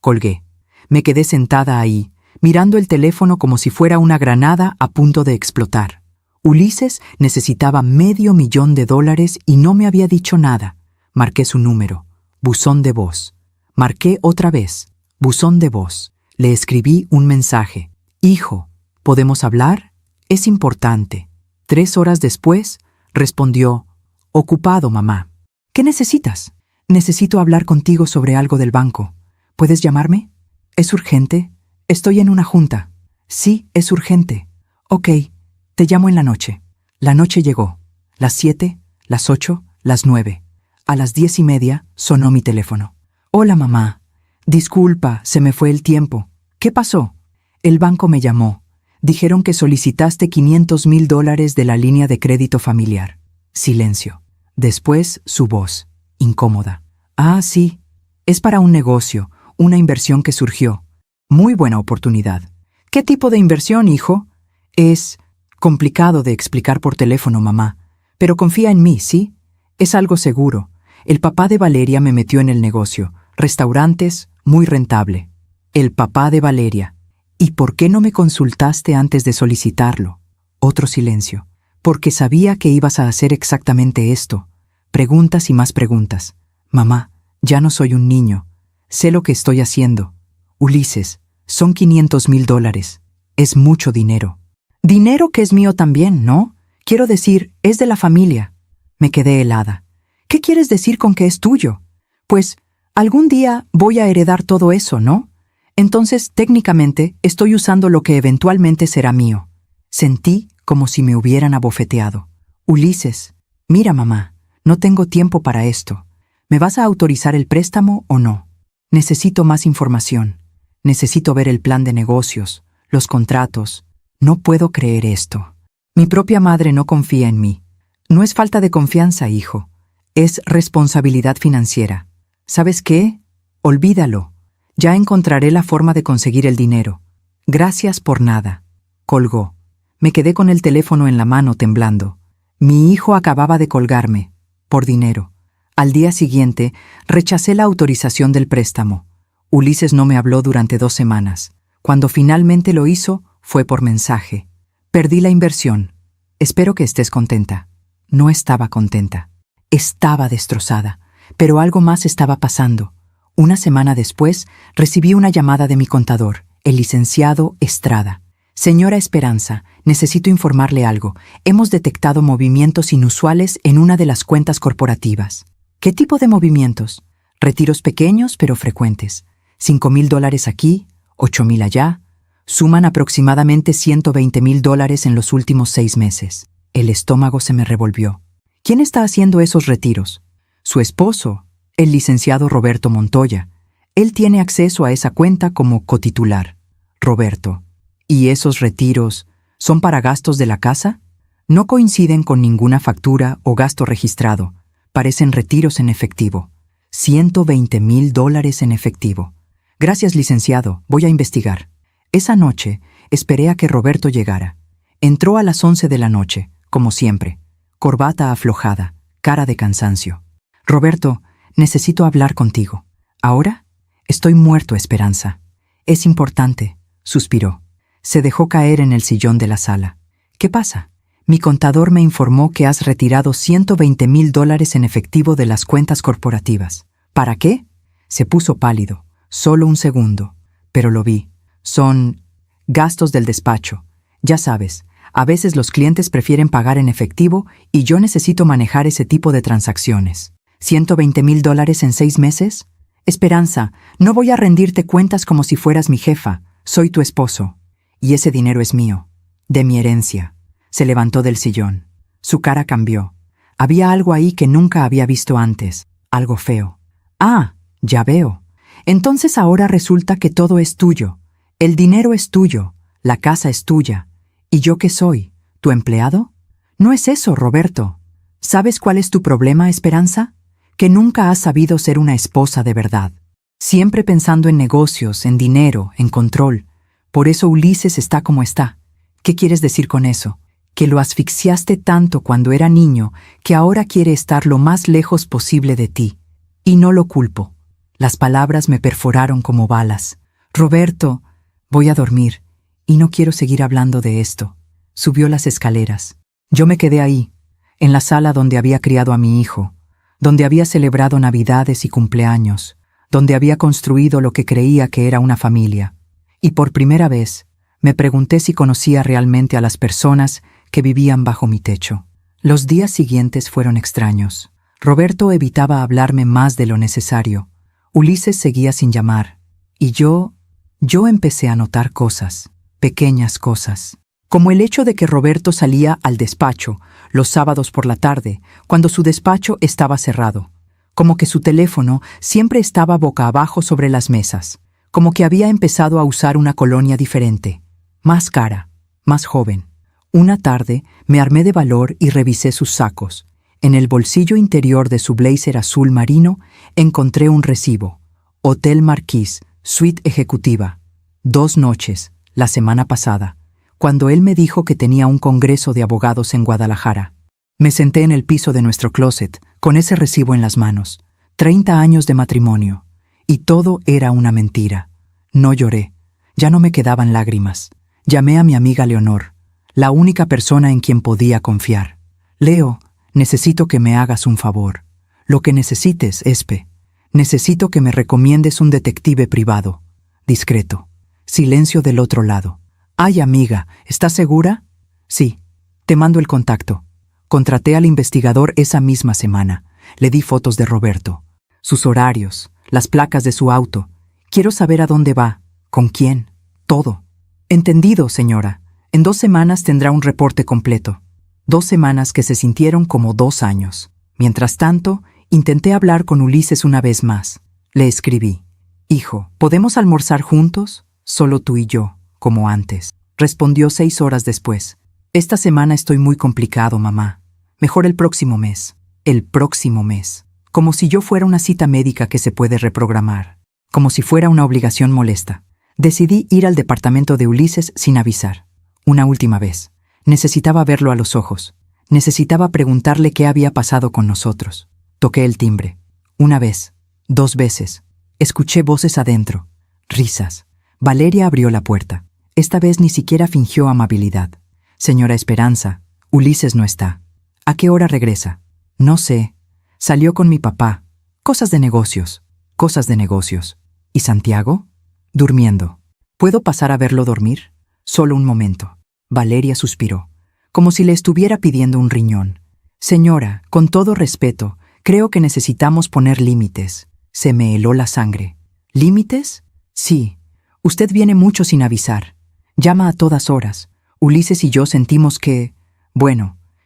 Colgué. Me quedé sentada ahí, mirando el teléfono como si fuera una granada a punto de explotar. Ulises necesitaba $500,000 y no me había dicho nada. Marqué su número. Buzón de voz. Marqué otra vez. Buzón de voz. Le escribí un mensaje. Hijo, ¿podemos hablar? Es importante. 3 horas después, respondió, ocupado, mamá. ¿Qué necesitas? Necesito hablar contigo sobre algo del banco. ¿Puedes llamarme? ¿Es urgente? Estoy en una junta. Sí, es urgente. Ok, te llamo en la noche. La noche llegó. Las 7, las 8, las 9. A las 10:30 sonó mi teléfono. Hola, mamá. Disculpa, se me fue el tiempo. ¿Qué pasó? El banco me llamó. Dijeron que solicitaste $500,000 de la línea de crédito familiar. Silencio. Después, su voz, incómoda. Ah, sí. Es para un negocio, una inversión que surgió. Muy buena oportunidad. ¿Qué tipo de inversión, hijo? Es complicado de explicar por teléfono, mamá. Pero confía en mí, ¿sí? Es algo seguro. El papá de Valeria me metió en el negocio. Restaurantes, muy rentable. El papá de Valeria. ¿Y por qué no me consultaste antes de solicitarlo? Otro silencio. Porque sabía que ibas a hacer exactamente esto. Preguntas y más preguntas. Mamá, ya no soy un niño. Sé lo que estoy haciendo. Ulises, son $500,000. Es mucho dinero. Dinero que es mío también, ¿no? Quiero decir, es de la familia. Me quedé helada. ¿Qué quieres decir con que es tuyo? Pues, algún día voy a heredar todo eso, ¿no? Entonces, técnicamente, estoy usando lo que eventualmente será mío. Sentí como si me hubieran abofeteado. Ulises, mira, mamá, no tengo tiempo para esto. ¿Me vas a autorizar el préstamo o no? Necesito más información. Necesito ver el plan de negocios, los contratos. No puedo creer esto. Mi propia madre no confía en mí. No es falta de confianza, hijo. Es responsabilidad financiera. ¿Sabes qué? Olvídalo. Ya encontraré la forma de conseguir el dinero. Gracias por nada. Colgó. Me quedé con el teléfono en la mano temblando. Mi hijo acababa de colgarme. Por dinero. Al día siguiente, rechacé la autorización del préstamo. Ulises no me habló durante 2 semanas. Cuando finalmente lo hizo, fue por mensaje. Perdí la inversión. Espero que estés contenta. No estaba contenta. Estaba destrozada. Pero algo más estaba pasando. Una semana después, recibí una llamada de mi contador, el licenciado Estrada. Señora Esperanza, necesito informarle algo. Hemos detectado movimientos inusuales en una de las cuentas corporativas. ¿Qué tipo de movimientos? Retiros pequeños pero frecuentes. $5,000 aquí, $8,000 allá. Suman aproximadamente $120,000 en los últimos 6 meses. El estómago se me revolvió. ¿Quién está haciendo esos retiros? Su esposo, el licenciado Roberto Montoya. Él tiene acceso a esa cuenta como cotitular. Roberto. ¿Y esos retiros son para gastos de la casa? No coinciden con ninguna factura o gasto registrado. Parecen retiros en efectivo. $120,000 en efectivo. Gracias, licenciado. Voy a investigar. Esa noche esperé a que Roberto llegara. Entró a las 11 de la noche, como siempre. Corbata aflojada, cara de cansancio. Roberto, necesito hablar contigo. ¿Ahora? Estoy muerto, Esperanza. Es importante, suspiró. Se dejó caer en el sillón de la sala. ¿Qué pasa? Mi contador me informó que has retirado $120,000 en efectivo de las cuentas corporativas. ¿Para qué? Se puso pálido. Solo un segundo. Pero lo vi. Son gastos del despacho. Ya sabes, a veces los clientes prefieren pagar en efectivo y yo necesito manejar ese tipo de transacciones. ¿$120,000 en 6 meses? Esperanza, no voy a rendirte cuentas como si fueras mi jefa. Soy tu esposo. Y ese dinero es mío. De mi herencia. Se levantó del sillón. Su cara cambió. Había algo ahí que nunca había visto antes. Algo feo. Ah, ya veo. Entonces ahora resulta que todo es tuyo. El dinero es tuyo. La casa es tuya. ¿Y yo qué soy? ¿Tu empleado? No es eso, Roberto. ¿Sabes cuál es tu problema, Esperanza? Que nunca has sabido ser una esposa de verdad. Siempre pensando en negocios, en dinero, en control. Por eso Ulises está como está. ¿Qué quieres decir con eso? Que lo asfixiaste tanto cuando era niño que ahora quiere estar lo más lejos posible de ti. Y no lo culpo. Las palabras me perforaron como balas. Roberto, voy a dormir, y no quiero seguir hablando de esto. Subió las escaleras. Yo me quedé ahí, en la sala donde había criado a mi hijo, donde había celebrado Navidades y cumpleaños, donde había construido lo que creía que era una familia. Y por primera vez, me pregunté si conocía realmente a las personas que vivían bajo mi techo. Los días siguientes fueron extraños. Roberto evitaba hablarme más de lo necesario. Ulises seguía sin llamar. Y yo empecé a notar cosas, pequeñas cosas. Como el hecho de que Roberto salía al despacho los sábados por la tarde, cuando su despacho estaba cerrado. Como que su teléfono siempre estaba boca abajo sobre las mesas. Como que había empezado a usar una colonia diferente. Más cara, más joven. Una tarde me armé de valor y revisé sus sacos. En el bolsillo interior de su blazer azul marino encontré un recibo. Hotel Marquis, suite ejecutiva. 2 noches, la semana pasada, cuando él me dijo que tenía un congreso de abogados en Guadalajara. Me senté en el piso de nuestro closet, con ese recibo en las manos. 30 años de matrimonio. Y todo era una mentira. No lloré. Ya no me quedaban lágrimas. Llamé a mi amiga Leonor, la única persona en quien podía confiar. Leo, necesito que me hagas un favor. Lo que necesites, Espe. Necesito que me recomiendes un detective privado. Discreto. Silencio del otro lado. Ay, amiga, ¿estás segura? Sí. Te mando el contacto. Contraté al investigador esa misma semana. Le di fotos de Roberto. Sus horarios, las placas de su auto. Quiero saber a dónde va, con quién, todo. Entendido, señora. En 2 semanas tendrá un reporte completo. 2 semanas que se sintieron como 2 años. Mientras tanto, intenté hablar con Ulises una vez más. Le escribí. Hijo, ¿podemos almorzar juntos? Solo tú y yo, como antes. Respondió 6 horas después. Esta semana estoy muy complicado, mamá. Mejor el próximo mes. El próximo mes. Como si yo fuera una cita médica que se puede reprogramar. Como si fuera una obligación molesta. Decidí ir al departamento de Ulises sin avisar. Una última vez. Necesitaba verlo a los ojos. Necesitaba preguntarle qué había pasado con nosotros. Toqué el timbre. 1 vez. 2 veces. Escuché voces adentro. Risas. Valeria abrió la puerta. Esta vez ni siquiera fingió amabilidad. Señora Esperanza, Ulises no está. ¿A qué hora regresa? No sé. Salió con mi papá. Cosas de negocios. Cosas de negocios. ¿Y Santiago? Durmiendo. ¿Puedo pasar a verlo dormir? Solo un momento. Valeria suspiró, como si le estuviera pidiendo un riñón. Señora, con todo respeto, creo que necesitamos poner límites. Se me heló la sangre. ¿Límites? Sí. Usted viene mucho sin avisar. Llama a todas horas. Ulises y yo sentimos que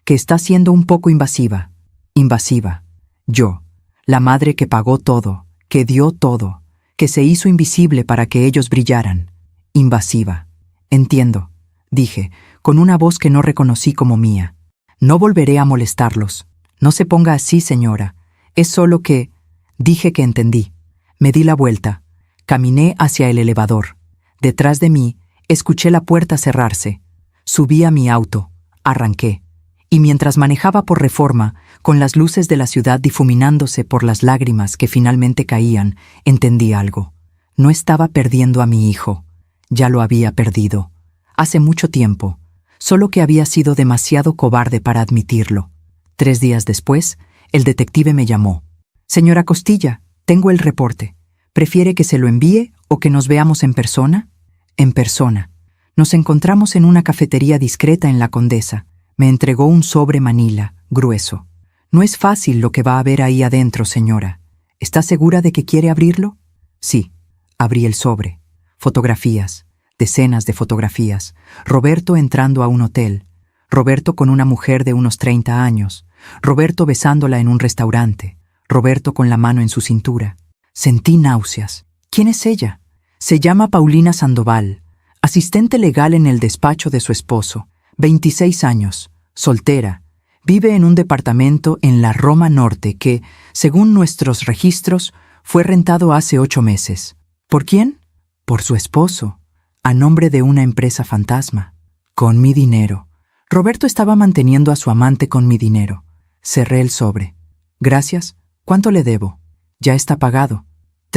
está siendo un poco invasiva. Invasiva. Yo, la madre que pagó todo, que dio todo, que se hizo invisible para que ellos brillaran. Invasiva. Entiendo, dije, con una voz que no reconocí como mía. No volveré a molestarlos. No se ponga así, señora. Es solo que... Dije que entendí. Me di la vuelta. Caminé hacia el elevador. Detrás de mí, escuché la puerta cerrarse. Subí a mi auto. Arranqué. Y mientras manejaba por Reforma, con las luces de la ciudad difuminándose por las lágrimas que finalmente caían, entendí algo. No estaba perdiendo a mi hijo. Ya lo había perdido. Hace mucho tiempo. Solo que había sido demasiado cobarde para admitirlo. 3 días después, el detective me llamó. Señora Costilla, tengo el reporte. ¿Prefiere que se lo envíe o que nos veamos en persona? En persona. Nos encontramos en una cafetería discreta en La Condesa. Me entregó un sobre manila, grueso. No es fácil lo que va a haber ahí adentro, señora. ¿Está segura de que quiere abrirlo? Sí. Abrí el sobre. Fotografías. Decenas de fotografías. Roberto entrando a un hotel. Roberto con una mujer de unos 30 años. Roberto besándola en un restaurante. Roberto con la mano en su cintura. Sentí náuseas. ¿Quién es ella? Se llama Paulina Sandoval, asistente legal en el despacho de su esposo. 26 años, soltera. Vive en un departamento en la Roma Norte que, según nuestros registros, fue rentado hace 8 meses. ¿Por quién? Por su esposo, a nombre de una empresa fantasma. Con mi dinero. Roberto estaba manteniendo a su amante con mi dinero. Cerré el sobre. Gracias. ¿Cuánto le debo? Ya está pagado.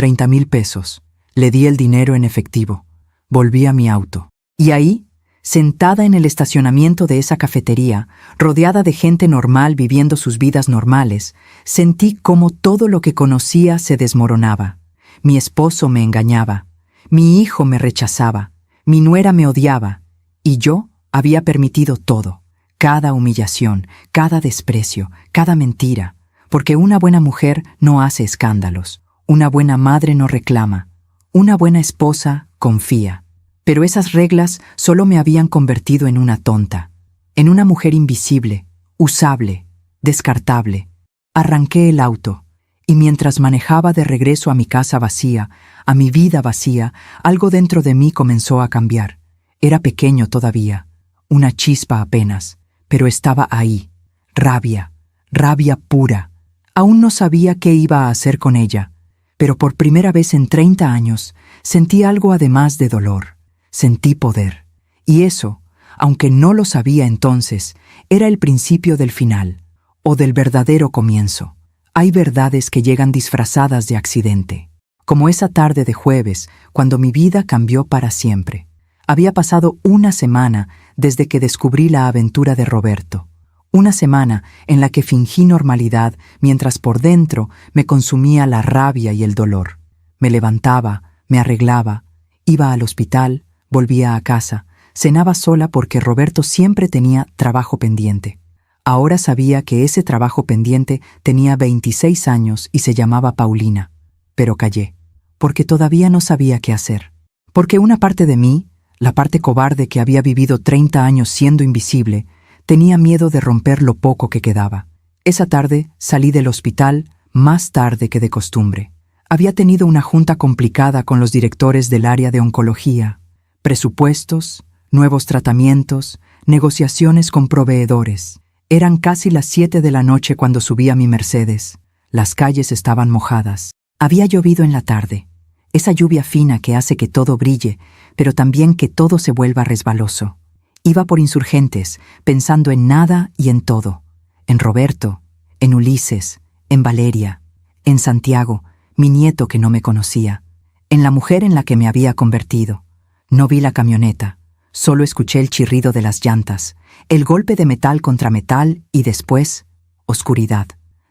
30,000 pesos. Le di el dinero en efectivo. Volví a mi auto. Y ahí, sentada en el estacionamiento de esa cafetería, rodeada de gente normal viviendo sus vidas normales, sentí cómo todo lo que conocía se desmoronaba. Mi esposo me engañaba. Mi hijo me rechazaba. Mi nuera me odiaba. Y yo había permitido todo. Cada humillación, cada desprecio, cada mentira. Porque una buena mujer no hace escándalos. Una buena madre no reclama. Una buena esposa confía. Pero esas reglas solo me habían convertido en una tonta, en una mujer invisible, usable, descartable. Arranqué el auto, y mientras manejaba de regreso a mi casa vacía, a mi vida vacía, algo dentro de mí comenzó a cambiar. Era pequeño todavía, una chispa apenas, pero estaba ahí. Rabia, rabia pura. Aún no sabía qué iba a hacer con ella, pero por primera vez en 30 años sentí algo además de dolor. Sentí poder, y eso, aunque no lo sabía entonces, era el principio del final, o del verdadero comienzo. Hay verdades que llegan disfrazadas de accidente, como esa tarde de jueves, cuando mi vida cambió para siempre. Había pasado una semana desde que descubrí la aventura de Roberto, una semana en la que fingí normalidad mientras por dentro me consumía la rabia y el dolor. Me levantaba, me arreglaba, iba al hospital, volvía a casa, cenaba sola porque Roberto siempre tenía trabajo pendiente. Ahora sabía que ese trabajo pendiente tenía 26 años y se llamaba Paulina. Pero callé, porque todavía no sabía qué hacer. Porque una parte de mí, la parte cobarde que había vivido 30 años siendo invisible, tenía miedo de romper lo poco que quedaba. Esa tarde salí del hospital más tarde que de costumbre. Había tenido una junta complicada con los directores del área de oncología. Presupuestos, nuevos tratamientos, negociaciones con proveedores. Eran casi las 7 de la noche cuando subí a mi Mercedes. Las calles estaban mojadas. Había llovido en la tarde. Esa lluvia fina que hace que todo brille, pero también que todo se vuelva resbaloso. Iba por Insurgentes, pensando en nada y en todo. En Roberto, en Ulises, en Valeria, en Santiago, mi nieto que no me conocía, en la mujer en la que me había convertido. No vi la camioneta, solo escuché el chirrido de las llantas, el golpe de metal contra metal y después, oscuridad.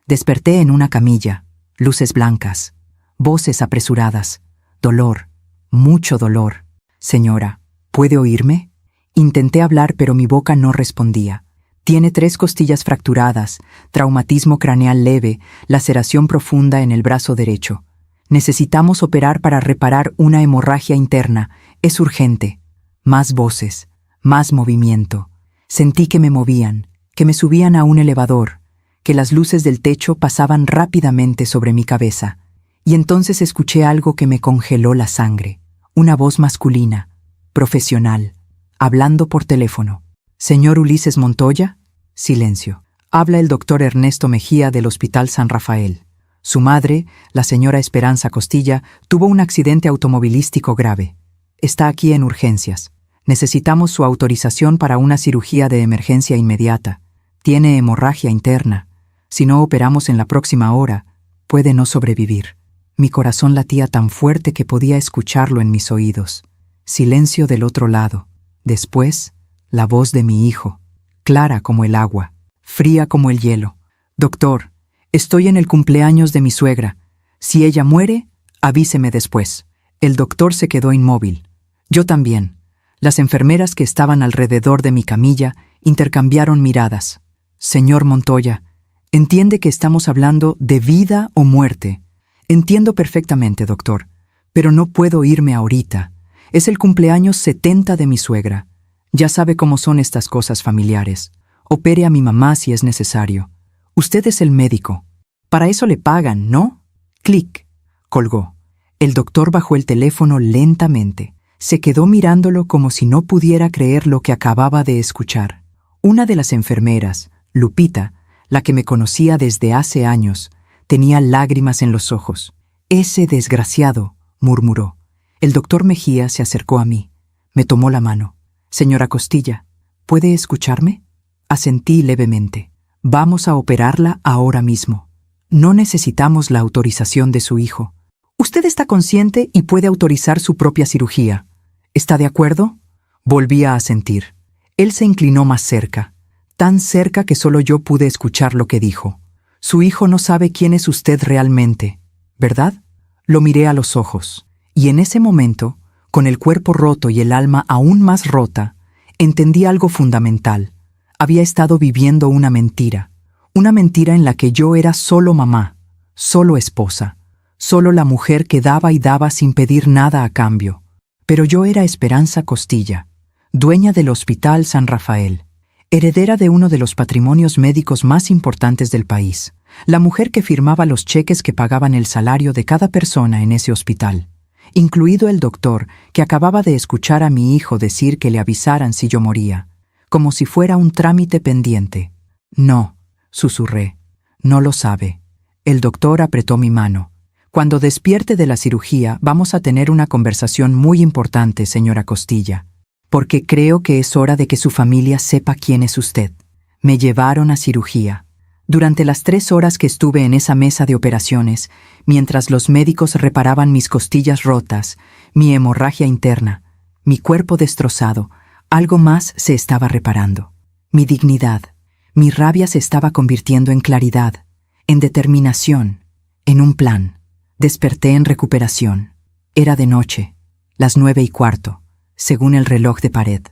Desperté en una camilla, luces blancas, voces apresuradas, dolor, mucho dolor. Señora, ¿puede oírme? Intenté hablar pero mi boca no respondía. Tiene 3 costillas fracturadas, traumatismo craneal leve, laceración profunda en el brazo derecho. Necesitamos operar para reparar una hemorragia interna. Es urgente. Más voces, más movimiento. Sentí que me movían, que me subían a un elevador, que las luces del techo pasaban rápidamente sobre mi cabeza. Y entonces escuché algo que me congeló la sangre. Una voz masculina, profesional, hablando por teléfono. «¿Señor Ulises Montoya?» Silencio. Habla el doctor Ernesto Mejía del Hospital San Rafael. Su madre, la señora Esperanza Costilla, tuvo un accidente automovilístico grave. Está aquí en urgencias. Necesitamos su autorización para una cirugía de emergencia inmediata. Tiene hemorragia interna. Si no operamos en la próxima hora, puede no sobrevivir. Mi corazón latía tan fuerte que podía escucharlo en mis oídos. Silencio del otro lado. Después, la voz de mi hijo, clara como el agua, fría como el hielo. «Doctor, estoy en el cumpleaños de mi suegra. Si ella muere, avíseme después». El doctor se quedó inmóvil. Yo también. Las enfermeras que estaban alrededor de mi camilla intercambiaron miradas. «Señor Montoya, entiende que estamos hablando de vida o muerte». «Entiendo perfectamente, doctor, pero no puedo irme ahorita. Es el cumpleaños 70 de mi suegra. Ya sabe cómo son estas cosas familiares. Opere a mi mamá si es necesario. Usted es el médico. Para eso le pagan, ¿no?» Clic. Colgó. El doctor bajó el teléfono lentamente. Se quedó mirándolo como si no pudiera creer lo que acababa de escuchar. Una de las enfermeras, Lupita, la que me conocía desde hace años, tenía lágrimas en los ojos. «Ese desgraciado», murmuró. El doctor Mejía se acercó a mí. Me tomó la mano. «Señora Costilla, ¿puede escucharme?» Asentí levemente. «Vamos a operarla ahora mismo. No necesitamos la autorización de su hijo. Usted está consciente y puede autorizar su propia cirugía. ¿Está de acuerdo? Volví a asentir. Él se inclinó más cerca, tan cerca que solo yo pude escuchar lo que dijo. Su hijo no sabe quién es usted realmente, ¿verdad? Lo miré a los ojos, y en ese momento, con el cuerpo roto y el alma aún más rota, entendí algo fundamental. Había estado viviendo una mentira en la que yo era solo mamá, solo esposa, solo la mujer que daba y daba sin pedir nada a cambio. Pero yo era Esperanza Costilla, dueña del Hospital San Rafael, heredera de uno de los patrimonios médicos más importantes del país, la mujer que firmaba los cheques que pagaban el salario de cada persona en ese hospital, incluido el doctor que acababa de escuchar a mi hijo decir que le avisaran si yo moría, como si fuera un trámite pendiente. No, susurré, no lo sabe. El doctor apretó mi mano. Cuando despierte de la cirugía, vamos a tener una conversación muy importante, señora Costilla, porque creo que es hora de que su familia sepa quién es usted. Me llevaron a cirugía. Durante las 3 horas que estuve en esa mesa de operaciones, mientras los médicos reparaban mis costillas rotas, mi hemorragia interna, mi cuerpo destrozado, algo más se estaba reparando. Mi dignidad, mi rabia se estaba convirtiendo en claridad, en determinación, en un plan. Desperté en recuperación. Era de noche, las 9:15, según el reloj de pared.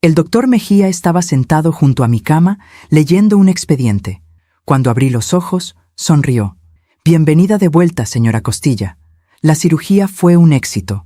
El doctor Mejía estaba sentado junto a mi cama, leyendo un expediente. Cuando abrí los ojos, sonrió. Bienvenida de vuelta, señora Costilla. La cirugía fue un éxito.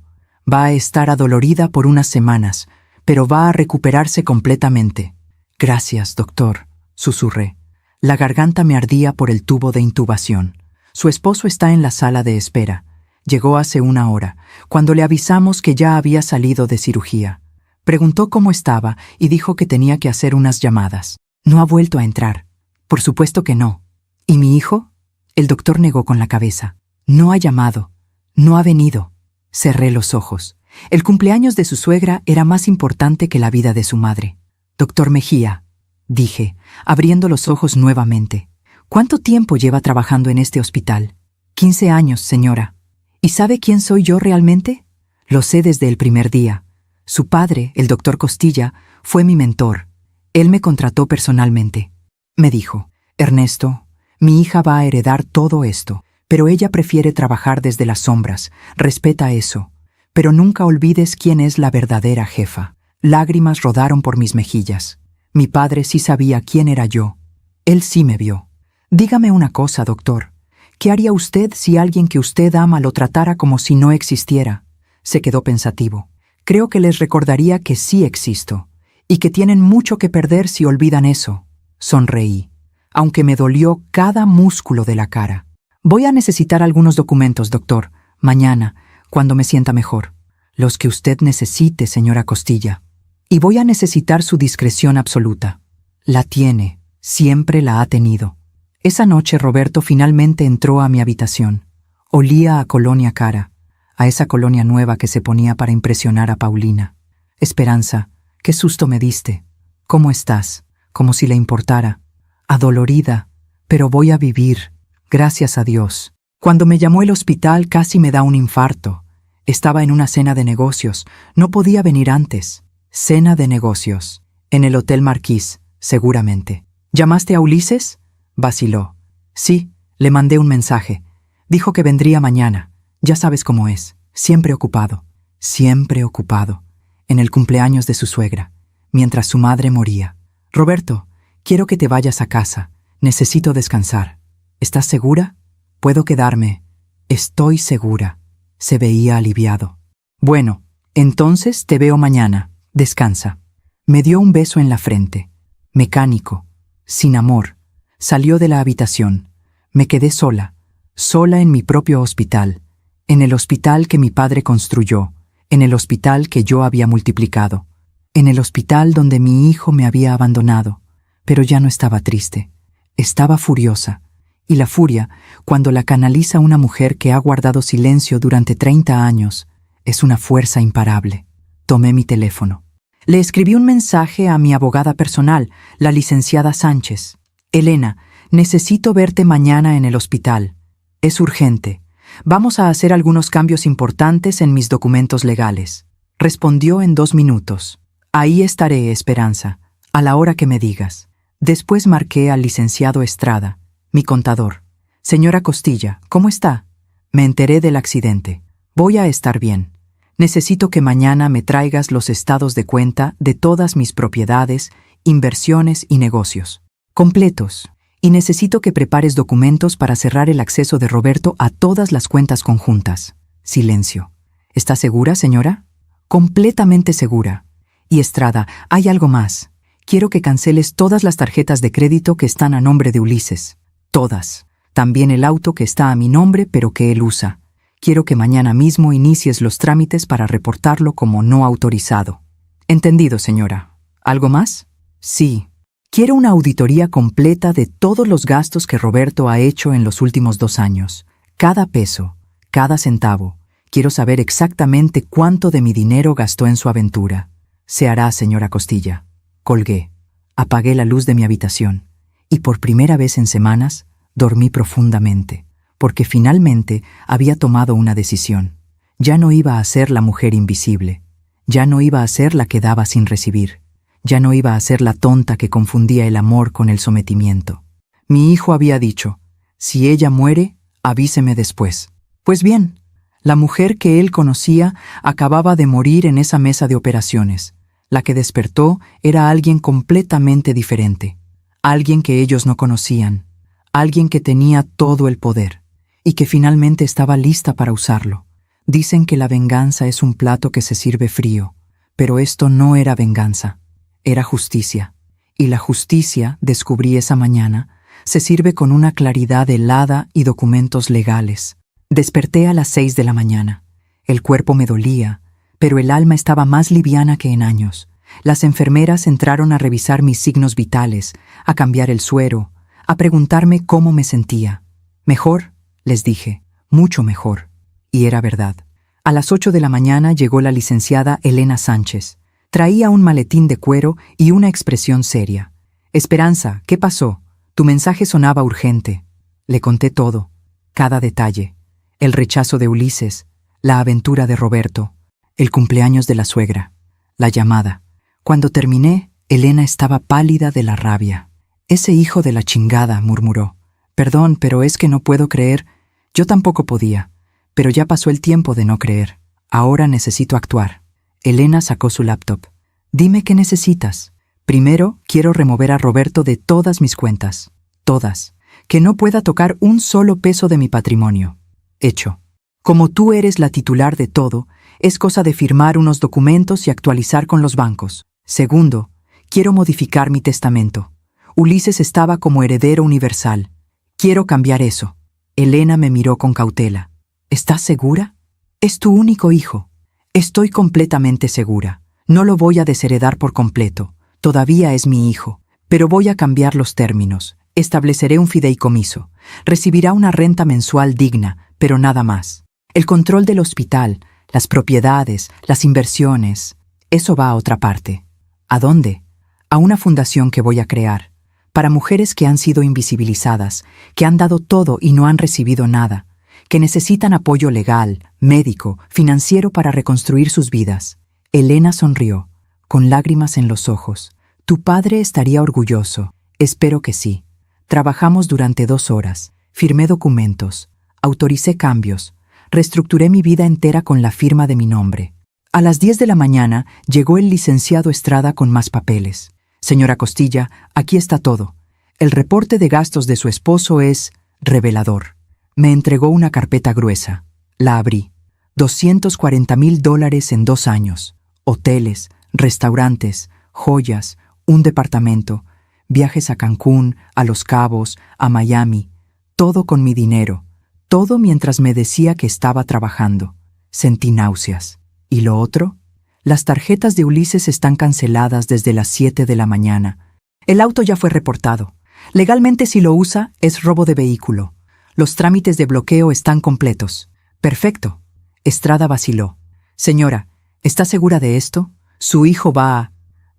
Va a estar adolorida por unas semanas, pero va a recuperarse completamente. Gracias, doctor, susurré. La garganta me ardía por el tubo de intubación. Su esposo está en la sala de espera. Llegó hace 1 hora, cuando le avisamos que ya había salido de cirugía. Preguntó cómo estaba y dijo que tenía que hacer unas llamadas. No ha vuelto a entrar. Por supuesto que no. ¿Y mi hijo? El doctor negó con la cabeza. No ha llamado. No ha venido. Cerré los ojos. El cumpleaños de su suegra era más importante que la vida de su madre. Doctor Mejía, dije, abriendo los ojos nuevamente. ¿Cuánto tiempo lleva trabajando en este hospital? 15 años, señora. ¿Y sabe quién soy yo realmente? Lo sé desde el primer día. Su padre, el doctor Costilla, fue mi mentor. Él me contrató personalmente. Me dijo, Ernesto, mi hija va a heredar todo esto, pero ella prefiere trabajar desde las sombras. Respeta eso. Pero nunca olvides quién es la verdadera jefa. Lágrimas rodaron por mis mejillas. Mi padre sí sabía quién era yo. Él sí me vio. Dígame una cosa, doctor. ¿Qué haría usted si alguien que usted ama lo tratara como si no existiera? Se quedó pensativo. Creo que les recordaría que sí existo, y que tienen mucho que perder si olvidan eso. Sonreí, aunque me dolió cada músculo de la cara. Voy a necesitar algunos documentos, doctor, mañana, cuando me sienta mejor. Los que usted necesite, señora Costilla. Y voy a necesitar su discreción absoluta. La tiene, siempre la ha tenido. Esa noche Roberto finalmente entró a mi habitación. Olía a colonia cara, a esa colonia nueva que se ponía para impresionar a Paulina. Esperanza, qué susto me diste. ¿Cómo estás? Como si le importara. Adolorida, pero voy a vivir, gracias a Dios. Cuando me llamó el hospital casi me da un infarto. Estaba en una cena de negocios, no podía venir antes. Cena de negocios, en el Hotel Marquis, seguramente. ¿Llamaste a Ulises? Vaciló. Sí, le mandé un mensaje. Dijo que vendría mañana. Ya sabes cómo es. Siempre ocupado. Siempre ocupado. En el cumpleaños de su suegra, mientras su madre moría. Roberto, quiero que te vayas a casa. Necesito descansar. ¿Estás segura? Puedo quedarme. Estoy segura. Se veía aliviado. Bueno, entonces te veo mañana. Descansa. Me dio un beso en la frente. Mecánico. Sin amor. Salió de la habitación. Me quedé sola. Sola en mi propio hospital. En el hospital que mi padre construyó. En el hospital que yo había multiplicado. En el hospital donde mi hijo me había abandonado. Pero ya no estaba triste. Estaba furiosa. Y la furia, cuando la canaliza una mujer que ha guardado silencio durante 30 años, es una fuerza imparable. Tomé mi teléfono. Le escribí un mensaje a mi abogada personal, la licenciada Sánchez. Elena, necesito verte mañana en el hospital. Es urgente. Vamos a hacer algunos cambios importantes en mis documentos legales. Respondió en 2 minutos. Ahí estaré, Esperanza, a la hora que me digas. Después marqué al licenciado Estrada, mi contador. Señora Costilla, ¿cómo está? Me enteré del accidente. Voy a estar bien. Necesito que mañana me traigas los estados de cuenta de todas mis propiedades, inversiones y negocios. Completos. Y necesito que prepares documentos para cerrar el acceso de Roberto a todas las cuentas conjuntas. Silencio. ¿Está segura, señora? Completamente segura. Y Estrada, hay algo más. Quiero que canceles todas las tarjetas de crédito que están a nombre de Ulises. Todas. También el auto que está a mi nombre pero que él usa. Quiero que mañana mismo inicies los trámites para reportarlo como no autorizado. Entendido, señora. ¿Algo más? Sí. Quiero una auditoría completa de todos los gastos que Roberto ha hecho en los últimos 2 años. Cada peso, cada centavo. Quiero saber exactamente cuánto de mi dinero gastó en su aventura. Se hará, señora Costilla. Colgué. Apagué la luz de mi habitación. Y por primera vez en semanas, dormí profundamente. Porque finalmente había tomado una decisión. Ya no iba a ser la mujer invisible. Ya no iba a ser la que daba sin recibir. Ya no iba a ser la tonta que confundía el amor con el sometimiento. Mi hijo había dicho, si ella muere, avíseme después. Pues bien, la mujer que él conocía acababa de morir en esa mesa de operaciones. La que despertó era alguien completamente diferente. Alguien que ellos no conocían. Alguien que tenía todo el poder. Y que finalmente estaba lista para usarlo. Dicen que la venganza es un plato que se sirve frío, pero esto no era venganza, era justicia. Y la justicia, descubrí esa mañana, se sirve con una claridad helada y documentos legales. Desperté a las 6 de la mañana. El cuerpo me dolía, pero el alma estaba más liviana que en años. Las enfermeras entraron a revisar mis signos vitales, a cambiar el suero, a preguntarme cómo me sentía. Mejor, les dije, mucho mejor. Y era verdad. A las 8 de la mañana llegó la licenciada Elena Sánchez. Traía un maletín de cuero y una expresión seria. Esperanza, ¿qué pasó? Tu mensaje sonaba urgente. Le conté todo, cada detalle. El rechazo de Ulises, la aventura de Roberto, el cumpleaños de la suegra, la llamada. Cuando terminé, Elena estaba pálida de la rabia. Ese hijo de la chingada, murmuró. Perdón, pero es que no puedo creer. Yo tampoco podía, pero ya pasó el tiempo de no creer. Ahora necesito actuar. Elena sacó su laptop. Dime qué necesitas. Primero, quiero remover a Roberto de todas mis cuentas. Todas. Que no pueda tocar un solo peso de mi patrimonio. Hecho. Como tú eres la titular de todo, es cosa de firmar unos documentos y actualizar con los bancos. Segundo, quiero modificar mi testamento. Ulises estaba como heredero universal. Quiero cambiar eso. Elena me miró con cautela. ¿Estás segura? Es tu único hijo. Estoy completamente segura. No lo voy a desheredar por completo. Todavía es mi hijo. Pero voy a cambiar los términos. Estableceré un fideicomiso. Recibirá una renta mensual digna, pero nada más. El control del hospital, las propiedades, las inversiones, eso va a otra parte. ¿A dónde? A una fundación que voy a crear. Para mujeres que han sido invisibilizadas, que han dado todo y no han recibido nada, que necesitan apoyo legal, médico, financiero para reconstruir sus vidas. Elena sonrió, con lágrimas en los ojos. Tu padre estaría orgulloso. Espero que sí. Trabajamos durante 2 horas, firmé documentos, autoricé cambios, reestructuré mi vida entera con la firma de mi nombre. A las 10 de la mañana llegó el licenciado Estrada con más papeles. Señora Costilla, aquí está todo. El reporte de gastos de su esposo es revelador. Me entregó una carpeta gruesa. La abrí. $240,000 en 2 años. Hoteles, restaurantes, joyas, un departamento, viajes a Cancún, a Los Cabos, a Miami. Todo con mi dinero. Todo mientras me decía que estaba trabajando. Sentí náuseas. ¿Y lo otro? Las tarjetas de Ulises están canceladas desde las 7 de la mañana. El auto ya fue reportado. Legalmente, si lo usa, es robo de vehículo. Los trámites de bloqueo están completos. Perfecto. Estrada vaciló. Señora, ¿está segura de esto? Su hijo va a...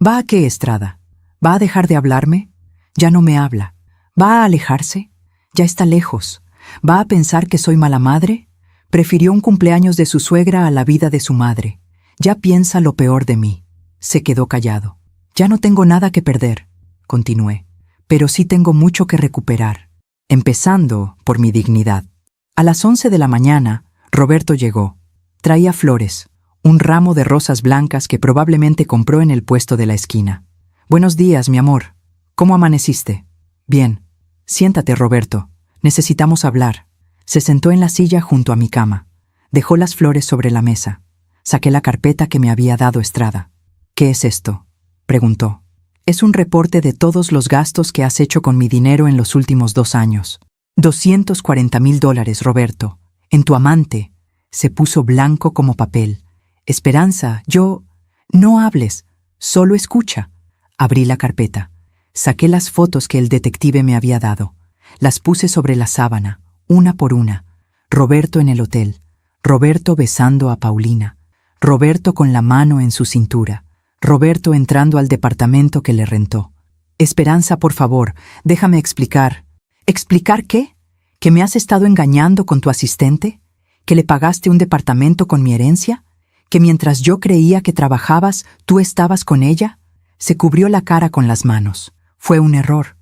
¿Va a qué, Estrada? ¿Va a dejar de hablarme? Ya no me habla. ¿Va a alejarse? Ya está lejos. ¿Va a pensar que soy mala madre? Prefirió un cumpleaños de su suegra a la vida de su madre. Ya piensa lo peor de mí. Se quedó callado. Ya no tengo nada que perder, continué, pero sí tengo mucho que recuperar, empezando por mi dignidad. A las 11 de la mañana, Roberto llegó. Traía flores, un ramo de rosas blancas que probablemente compró en el puesto de la esquina. Buenos días, mi amor. ¿Cómo amaneciste? Bien. Siéntate, Roberto. Necesitamos hablar. Se sentó en la silla junto a mi cama. Dejó las flores sobre la mesa. Saqué la carpeta que me había dado Estrada. ¿Qué es esto?, preguntó. Es un reporte de todos los gastos que has hecho con mi dinero en los últimos 2 años. $240,000, Roberto. En tu amante. Se puso blanco como papel. Esperanza, yo... No hables, solo escucha. Abrí la carpeta. Saqué las fotos que el detective me había dado. Las puse sobre la sábana, una por una. Roberto en el hotel. Roberto besando a Paulina. Roberto con la mano en su cintura. Roberto entrando al departamento que le rentó. Esperanza, por favor, déjame explicar. ¿Explicar qué? ¿Que me has estado engañando con tu asistente? ¿Que le pagaste un departamento con mi herencia? ¿Que mientras yo creía que trabajabas, tú estabas con ella? Se cubrió la cara con las manos. Fue un error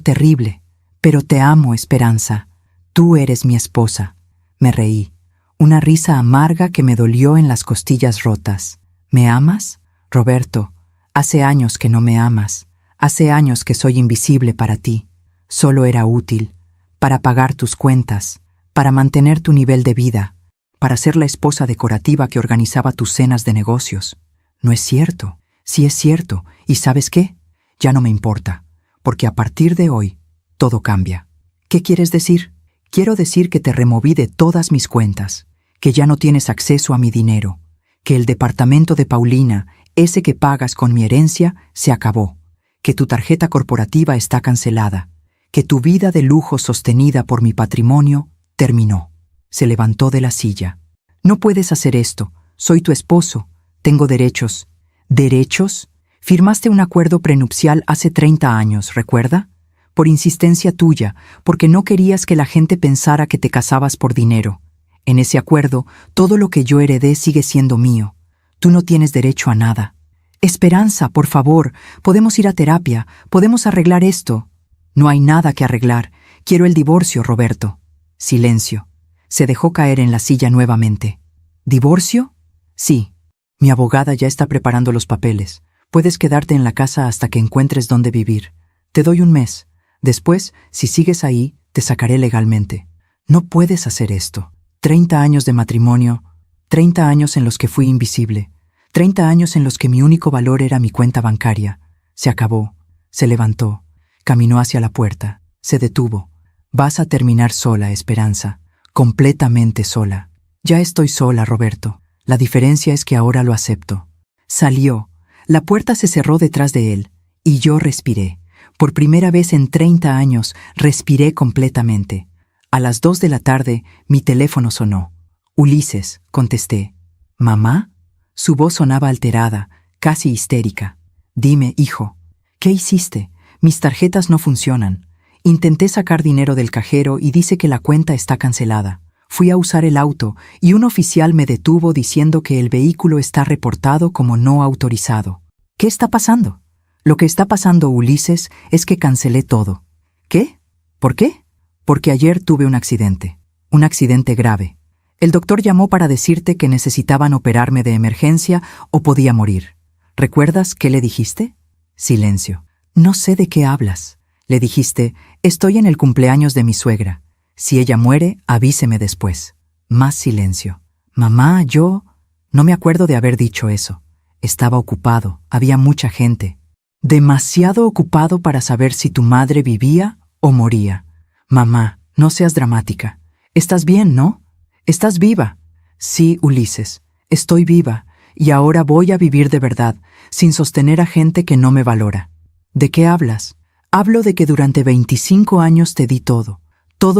terrible. Pero te amo, Esperanza. Tú eres mi esposa. Me reí. Una risa amarga que me dolió en las costillas rotas. ¿Me amas? Roberto, hace años que no me amas. Hace años que soy invisible para ti. Solo era útil para pagar tus cuentas, para mantener tu nivel de vida, para ser la esposa decorativa que organizaba tus cenas de negocios. No es cierto. Sí es cierto. ¿Y sabes qué? Ya no me importa, porque a partir de hoy, todo cambia. ¿Qué quieres decir? Quiero decir que te removí de todas mis cuentas, que ya no tienes acceso a mi dinero, que el departamento de Paulina, ese que pagas con mi herencia, se acabó, que tu tarjeta corporativa está cancelada, que tu vida de lujo sostenida por mi patrimonio terminó. Se levantó de la silla. No puedes hacer esto. Soy tu esposo. Tengo derechos. ¿Derechos? Firmaste un acuerdo prenupcial hace 30 años, ¿recuerda? Por insistencia tuya, porque no querías que la gente pensara que te casabas por dinero. En ese acuerdo, todo lo que yo heredé sigue siendo mío. Tú no tienes derecho a nada. Esperanza, por favor, podemos ir a terapia, podemos arreglar esto. No hay nada que arreglar. Quiero el divorcio, Roberto. Silencio. Se dejó caer en la silla nuevamente. ¿Divorcio? Sí. Mi abogada ya está preparando los papeles. Puedes quedarte en la casa hasta que encuentres dónde vivir. Te doy un mes. Después, si sigues ahí, te sacaré legalmente. No puedes hacer esto. 30 años de matrimonio, 30 años en los que fui invisible, 30 años en los que mi único valor era mi cuenta bancaria. Se acabó. Se levantó. Caminó hacia la puerta. Se detuvo. Vas a terminar sola, Esperanza. Completamente sola. Ya estoy sola, Roberto. La diferencia es que ahora lo acepto. Salió. La puerta se cerró detrás de él. Y yo respiré. Por primera vez en 30 años, respiré completamente. A las 2 de la tarde, mi teléfono sonó. Ulises, contesté. ¿Mamá? Su voz sonaba alterada, casi histérica. Dime, hijo, ¿qué hiciste? Mis tarjetas no funcionan. Intenté sacar dinero del cajero y dice que la cuenta está cancelada. Fui a usar el auto y un oficial me detuvo diciendo que el vehículo está reportado como no autorizado. ¿Qué está pasando? Lo que está pasando, Ulises, es que cancelé todo. ¿Qué? ¿Por qué? Porque ayer tuve un accidente grave. El doctor llamó para decirte que necesitaban operarme de emergencia o podía morir. ¿Recuerdas qué le dijiste? Silencio. No sé de qué hablas. Le dijiste, estoy en el cumpleaños de mi suegra. Si ella muere, avíseme después. Más silencio. Mamá, yo... No me acuerdo de haber dicho eso. Estaba ocupado, había mucha gente. Demasiado ocupado para saber si tu madre vivía o moría. Mamá, no seas dramática. ¿Estás bien, no? ¿Estás viva? Sí, Ulises, estoy viva, y ahora voy a vivir de verdad, sin sostener a gente que no me valora. ¿De qué hablas? Hablo de que durante 25 años te di todo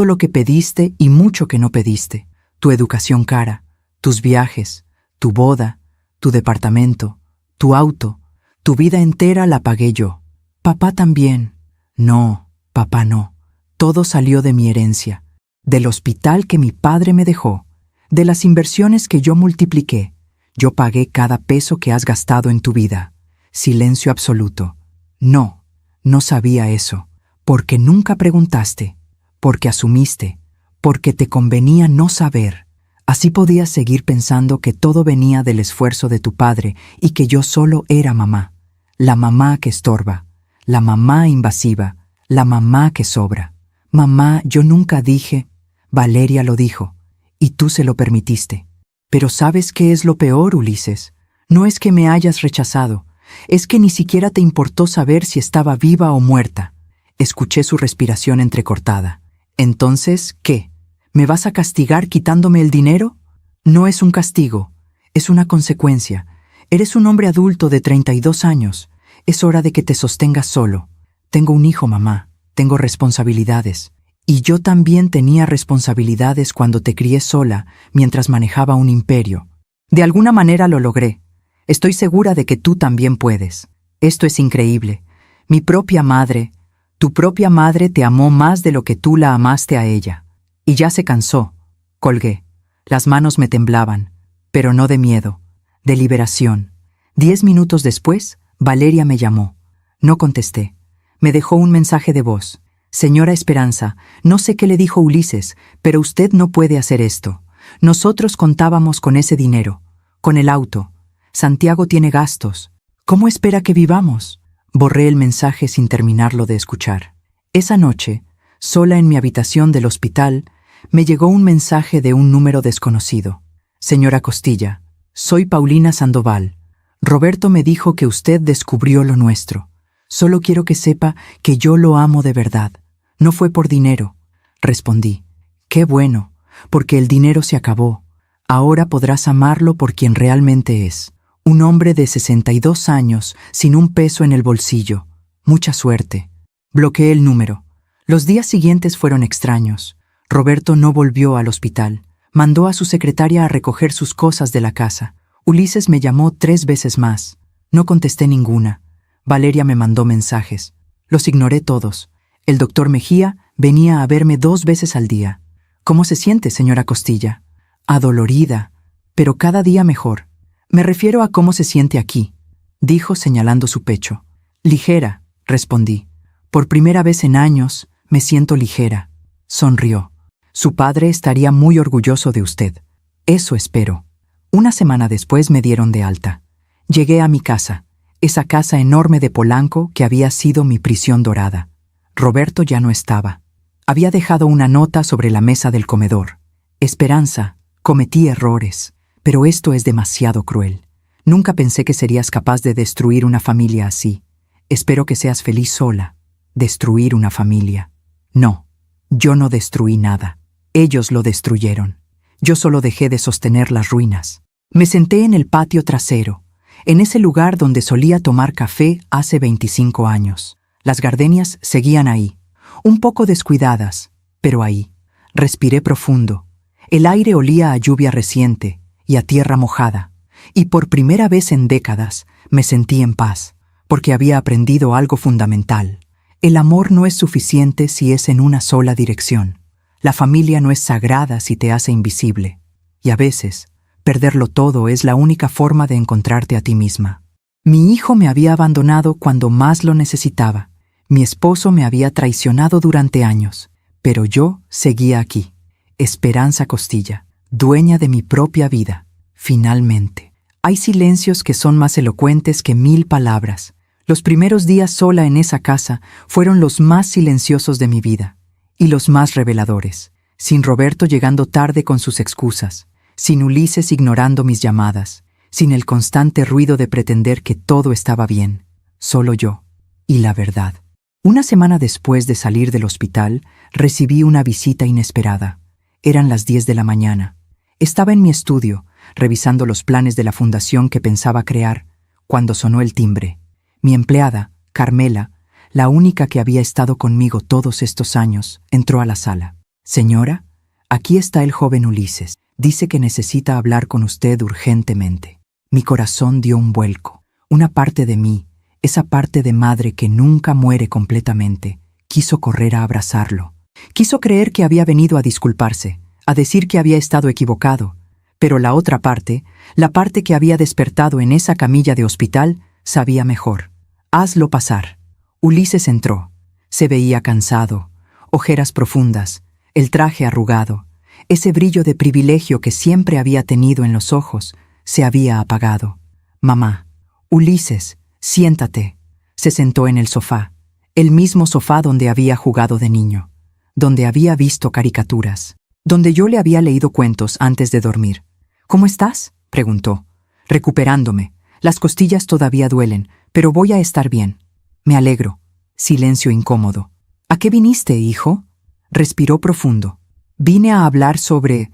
lo que pediste y mucho que no pediste. Tu educación cara, tus viajes, tu boda, tu departamento, tu auto, tu vida entera la pagué yo. Papá también. No, papá no. Todo salió de mi herencia, del hospital que mi padre me dejó. de las inversiones que yo multipliqué. Yo pagué cada peso que has gastado en tu vida. Silencio absoluto. No, no sabía eso, porque nunca preguntaste, porque asumiste, porque te convenía no saber. Así podías seguir pensando que todo venía del esfuerzo de tu padre y que yo solo era mamá. La mamá que estorba, la mamá invasiva, la mamá que sobra. Mamá, yo nunca dije, Valeria lo dijo, y tú se lo permitiste. Pero ¿sabes qué es lo peor, Ulises? No es que me hayas rechazado, es que ni siquiera te importó saber si estaba viva o muerta. Escuché su respiración entrecortada. Entonces, ¿qué? ¿Me vas a castigar quitándome el dinero? No es un castigo, es una consecuencia. Eres un hombre adulto de 32 años. Es hora de que te sostengas solo. Tengo un hijo, mamá. Tengo responsabilidades. Y yo también tenía responsabilidades cuando te crié sola, mientras manejaba un imperio. De alguna manera lo logré. Estoy segura de que tú también puedes. Esto es increíble. Mi propia madre, tu propia madre te amó más de lo que tú la amaste a ella. Y ya se cansó. Colgué. Las manos me temblaban, pero no de miedo, de liberación. 10 minutos después, Valeria me llamó. No contesté. Me dejó un mensaje de voz. Señora Esperanza, no sé qué le dijo Ulises, pero usted no puede hacer esto. Nosotros contábamos con ese dinero, con el auto. Santiago tiene gastos. ¿Cómo espera que vivamos? Borré el mensaje sin terminarlo de escuchar. Esa noche, sola en mi habitación del hospital, me llegó un mensaje de un número desconocido. Señora Costilla, soy Paulina Sandoval. Roberto me dijo que usted descubrió lo nuestro. Solo quiero que sepa que yo lo amo de verdad. No fue por dinero. Respondí. Qué bueno, porque el dinero se acabó. Ahora podrás amarlo por quien realmente es. Un hombre de 62 años, sin un peso en el bolsillo. Mucha suerte. Bloqueé el número. Los días siguientes fueron extraños. Roberto no volvió al hospital. Mandó a su secretaria a recoger sus cosas de la casa. Ulises me llamó 3 veces más. No contesté ninguna. Valeria me mandó mensajes. Los ignoré todos. El doctor Mejía venía a verme 2 veces al día. ¿Cómo se siente, señora Costilla? Adolorida, pero cada día mejor. Me refiero a cómo se siente aquí, dijo señalando su pecho. Ligera, respondí. Por primera vez en años, me siento ligera. Sonrió. Su padre estaría muy orgulloso de usted. Eso espero. Una semana después me dieron de alta. Llegué a mi casa, esa casa enorme de Polanco que había sido mi prisión dorada. Roberto ya no estaba. Había dejado una nota sobre la mesa del comedor. Esperanza, cometí errores, pero esto es demasiado cruel. Nunca pensé que serías capaz de destruir una familia así. Espero que seas feliz sola. Destruir una familia. No, yo no destruí nada. Ellos lo destruyeron. Yo solo dejé de sostener las ruinas. Me senté en el patio trasero, en ese lugar donde solía tomar café hace 25 años. Las gardenias seguían ahí, un poco descuidadas, pero ahí. Respiré profundo. El aire olía a lluvia reciente y a tierra mojada, y por primera vez en décadas me sentí en paz, porque había aprendido algo fundamental. El amor no es suficiente si es en una sola dirección. La familia no es sagrada si te hace invisible. Y a veces, perderlo todo es la única forma de encontrarte a ti misma. Mi hijo me había abandonado cuando más lo necesitaba. Mi esposo me había traicionado durante años, pero yo seguía aquí. Esperanza Costilla, dueña de mi propia vida. Finalmente. Hay silencios que son más elocuentes que 1000 palabras. Los primeros días sola en esa casa fueron los más silenciosos de mi vida. Y los más reveladores. Sin Roberto llegando tarde con sus excusas. Sin Ulises ignorando mis llamadas. Sin el constante ruido de pretender que todo estaba bien. Solo yo. Y la verdad. Una semana después de salir del hospital, recibí una visita inesperada. Eran las 10 de la mañana. Estaba en mi estudio, revisando los planes de la fundación que pensaba crear, cuando sonó el timbre. Mi empleada, Carmela, la única que había estado conmigo todos estos años, entró a la sala. Señora, aquí está el joven Ulises. Dice que necesita hablar con usted urgentemente. Mi corazón dio un vuelco. Una parte de mí, esa parte de madre que nunca muere completamente, quiso correr a abrazarlo. Quiso creer que había venido a disculparse, a decir que había estado equivocado, pero la otra parte, la parte que había despertado en esa camilla de hospital, sabía mejor. Hazlo pasar. Ulises entró. Se veía cansado, ojeras profundas, el traje arrugado. Ese brillo de privilegio que siempre había tenido en los ojos se había apagado. Mamá, Ulises, siéntate. Se sentó en el sofá, el mismo sofá donde había jugado de niño, donde había visto caricaturas, donde yo le había leído cuentos antes de dormir. ¿Cómo estás?, preguntó. Recuperándome. Las costillas todavía duelen, pero voy a estar bien. Me alegro. Silencio incómodo. ¿A qué viniste, hijo? Respiró profundo. Vine a hablar sobre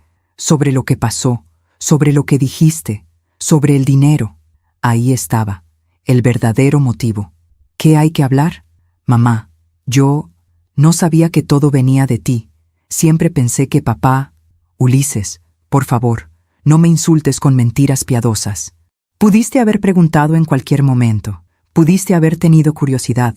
lo que pasó, sobre lo que dijiste, sobre el dinero. Ahí estaba, el verdadero motivo. ¿Qué hay que hablar? Mamá, yo no sabía que todo venía de ti. Siempre pensé que papá... Ulises, por favor, no me insultes con mentiras piadosas. Pudiste haber preguntado en cualquier momento, pudiste haber tenido curiosidad,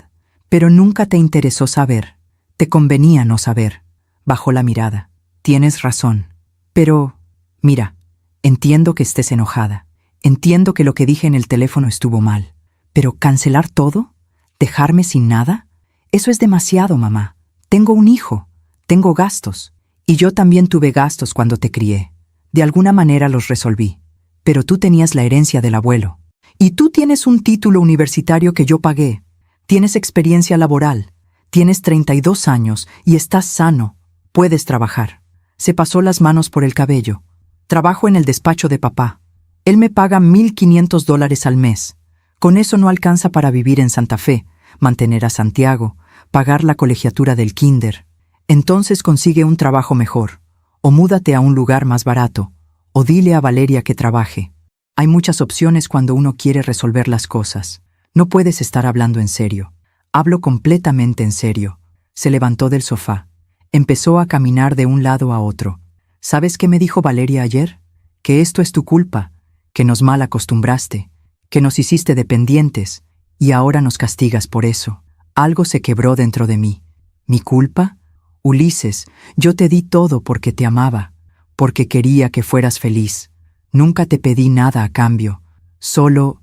pero nunca te interesó saber. Te convenía no saber. Bajó la mirada. Tienes razón. Pero, mira, entiendo que estés enojada. Entiendo que lo que dije en el teléfono estuvo mal. Pero ¿cancelar todo? ¿Dejarme sin nada? Eso es demasiado, mamá. Tengo un hijo. Tengo gastos. Y yo también tuve gastos cuando te crié. De alguna manera los resolví. Pero tú tenías la herencia del abuelo. Y tú tienes un título universitario que yo pagué. Tienes experiencia laboral. Tienes 32 años y estás sano. Puedes trabajar. Se pasó las manos por el cabello. Trabajo en el despacho de papá. Él me paga $1,500 al mes. Con eso no alcanza para vivir en Santa Fe, mantener a Santiago, pagar la colegiatura del kinder. Entonces consigue un trabajo mejor, o múdate a un lugar más barato, o dile a Valeria que trabaje. Hay muchas opciones cuando uno quiere resolver las cosas. No puedes estar hablando en serio. Hablo completamente en serio. Se levantó del sofá. Empezó a caminar de un lado a otro. ¿Sabes qué me dijo Valeria ayer? Que esto es tu culpa, que nos mal acostumbraste, que nos hiciste dependientes, y ahora nos castigas por eso. Algo se quebró dentro de mí. ¿Mi culpa? Ulises, yo te di todo porque te amaba, porque quería que fueras feliz. Nunca te pedí nada a cambio. Solo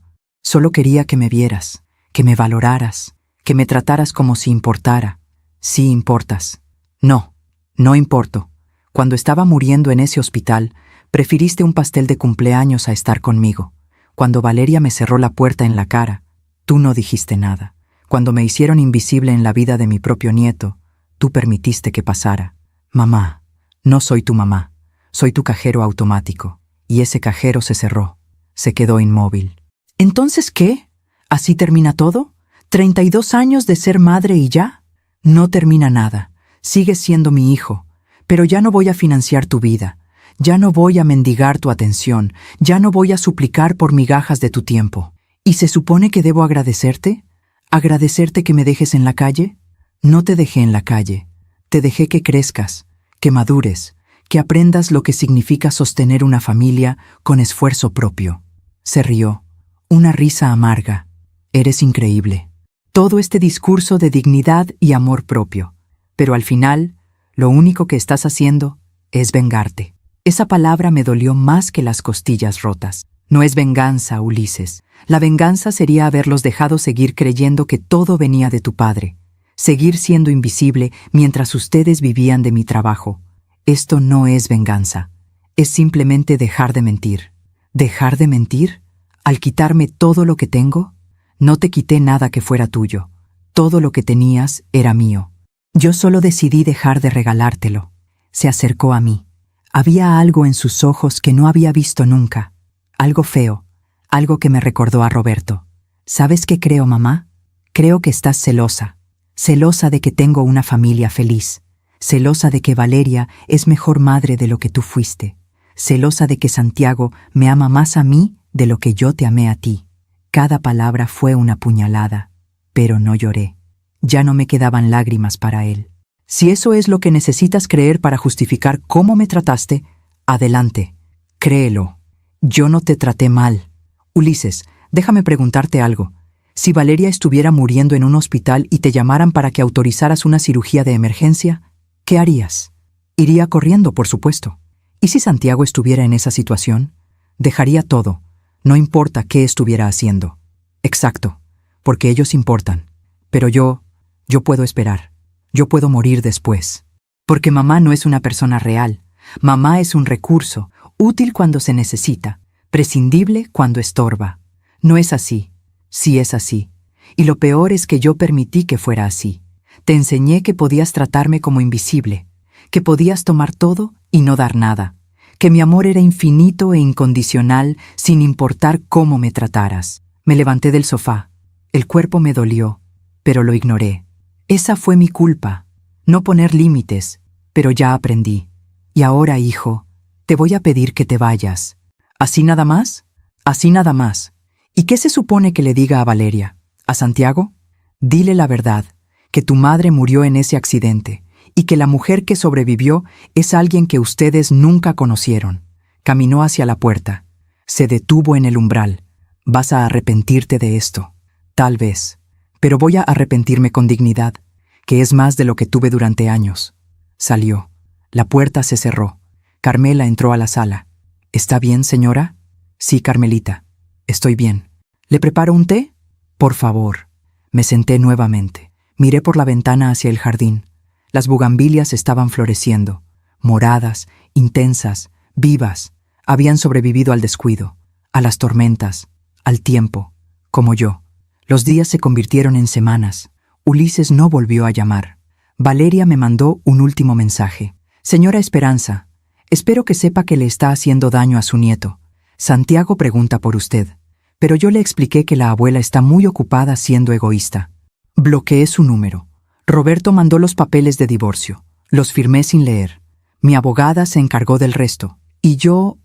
quería que me vieras, que me valoraras, que me trataras como si importara. Sí importas. No, no importo. Cuando estaba muriendo en ese hospital, prefiriste un pastel de cumpleaños a estar conmigo. Cuando Valeria me cerró la puerta en la cara, tú no dijiste nada. Cuando me hicieron invisible en la vida de mi propio nieto, tú permitiste que pasara. Mamá, no soy tu mamá. Soy tu cajero automático. Y ese cajero se cerró. Se quedó inmóvil. ¿Entonces qué? ¿Así termina todo? ¿32 años de ser madre y ya? No termina nada. Sigues siendo mi hijo. Pero ya no voy a financiar tu vida. Ya no voy a mendigar tu atención. Ya no voy a suplicar por migajas de tu tiempo. ¿Y se supone que debo agradecerte? ¿Agradecerte que me dejes en la calle? No te dejé en la calle. Te dejé que crezcas, que madures, que aprendas lo que significa sostener una familia con esfuerzo propio. Se rió. Una risa amarga. Eres increíble. Todo este discurso de dignidad y amor propio. Pero al final, lo único que estás haciendo es vengarte. Esa palabra me dolió más que las costillas rotas. No es venganza, Ulises. La venganza sería haberlos dejado seguir creyendo que todo venía de tu padre. Seguir siendo invisible mientras ustedes vivían de mi trabajo. Esto no es venganza. Es simplemente dejar de mentir. ¿Dejar de mentir? ¿Al quitarme todo lo que tengo? No te quité nada que fuera tuyo. Todo lo que tenías era mío. Yo solo decidí dejar de regalártelo. Se acercó a mí. Había algo en sus ojos que no había visto nunca. Algo feo. Algo que me recordó a Roberto. ¿Sabes qué creo, mamá? Creo que estás celosa. Celosa de que tengo una familia feliz. Celosa de que Valeria es mejor madre de lo que tú fuiste. Celosa de que Santiago me ama más a mí de lo que yo te amé a ti. Cada palabra fue una puñalada, pero no lloré. Ya no me quedaban lágrimas para él. Si eso es lo que necesitas creer para justificar cómo me trataste, adelante, créelo. Yo no te traté mal. Ulises, déjame preguntarte algo. Si Valeria estuviera muriendo en un hospital y te llamaran para que autorizaras una cirugía de emergencia, ¿qué harías? Iría corriendo, por supuesto. ¿Y si Santiago estuviera en esa situación? Dejaría todo, no importa qué estuviera haciendo. Exacto, porque ellos importan. Pero yo puedo esperar. Yo puedo morir después. Porque mamá no es una persona real. Mamá es un recurso, útil cuando se necesita, prescindible cuando estorba. No es así. Sí es así. Y lo peor es que yo permití que fuera así. Te enseñé que podías tratarme como invisible, que podías tomar todo y no dar nada, que mi amor era infinito e incondicional sin importar cómo me trataras. Me levanté del sofá. El cuerpo me dolió, pero lo ignoré. Esa fue mi culpa, no poner límites, pero ya aprendí. Y ahora, hijo, te voy a pedir que te vayas. ¿Así nada más? Así nada más. ¿Y qué se supone que le diga a Valeria? ¿A Santiago? Dile la verdad, que tu madre murió en ese accidente y que la mujer que sobrevivió es alguien que ustedes nunca conocieron. Caminó hacia la puerta. Se detuvo en el umbral. Vas a arrepentirte de esto. Tal vez. Pero voy a arrepentirme con dignidad, que es más de lo que tuve durante años. Salió. La puerta se cerró. Carmela entró a la sala. ¿Está bien, señora? Sí, Carmelita. Estoy bien. ¿Le preparo un té? Por favor. Me senté nuevamente. Miré por la ventana hacia el jardín. Las bugambilias estaban floreciendo, moradas, intensas, vivas. Habían sobrevivido al descuido, a las tormentas, al tiempo, como yo. Los días se convirtieron en semanas. Ulises no volvió a llamar. Valeria me mandó un último mensaje. Señora Esperanza, espero que sepa que le está haciendo daño a su nieto. Santiago pregunta por usted, pero yo le expliqué que la abuela está muy ocupada siendo egoísta. Bloqueé su número. Roberto mandó los papeles de divorcio. Los firmé sin leer. Mi abogada se encargó del resto. Y yo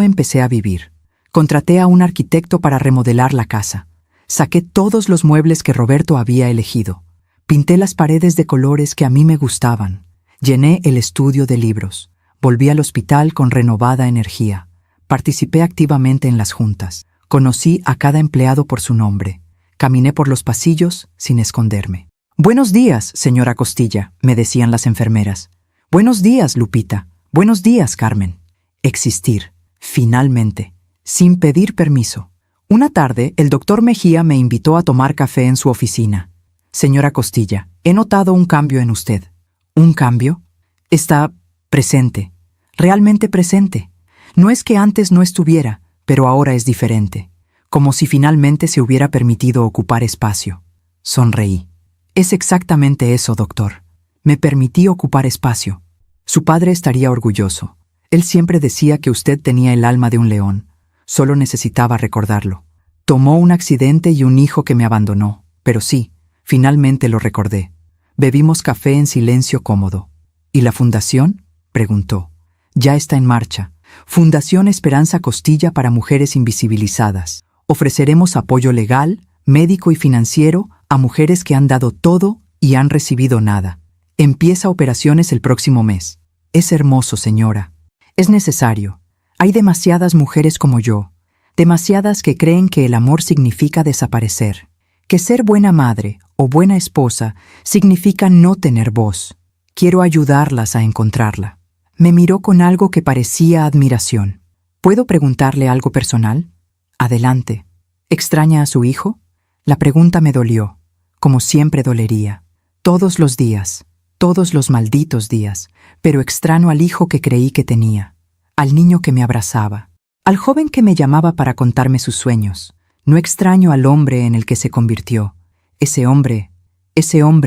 empecé a vivir. Contraté a un arquitecto para remodelar la casa. Saqué todos los muebles que Roberto había elegido. Pinté las paredes de colores que a mí me gustaban. Llené el estudio de libros. Volví al hospital con renovada energía. Participé activamente en las juntas. Conocí a cada empleado por su nombre. Caminé por los pasillos sin esconderme. «Buenos días, señora Costilla», me decían las enfermeras. «Buenos días, Lupita. Buenos días, Carmen». Existir, finalmente, sin pedir permiso. Una tarde, el doctor Mejía me invitó a tomar café en su oficina. «Señora Costilla, he notado un cambio en usted». ¿Un cambio? Está presente, realmente presente. No es que antes no estuviera, pero ahora es diferente, como si finalmente se hubiera permitido ocupar espacio. Sonreí. Es exactamente eso, doctor. Me permití ocupar espacio. Su padre estaría orgulloso. Él siempre decía que usted tenía el alma de un león. Solo necesitaba recordarlo. Tomó un accidente y un hijo que me abandonó, pero sí, finalmente lo recordé. Bebimos café en silencio cómodo. ¿Y la fundación?, preguntó. Ya está en marcha. Fundación Esperanza Costilla para Mujeres Invisibilizadas. Ofreceremos apoyo legal, médico y financiero a mujeres que han dado todo y han recibido nada. Empieza operaciones el próximo mes. Es hermoso, señora. Es necesario. Hay demasiadas mujeres como yo, demasiadas que creen que el amor significa desaparecer, que ser buena madre o buena esposa significa no tener voz. Quiero ayudarlas a encontrarla. Me miró con algo que parecía admiración. ¿Puedo preguntarle algo personal? Adelante. ¿Extraña a su hijo? La pregunta me dolió, como siempre dolería. Todos los días, todos los malditos días, pero extraño al hijo que creí que tenía, al niño que me abrazaba, al joven que me llamaba para contarme sus sueños. No extraño al hombre en el que se convirtió. Ese hombre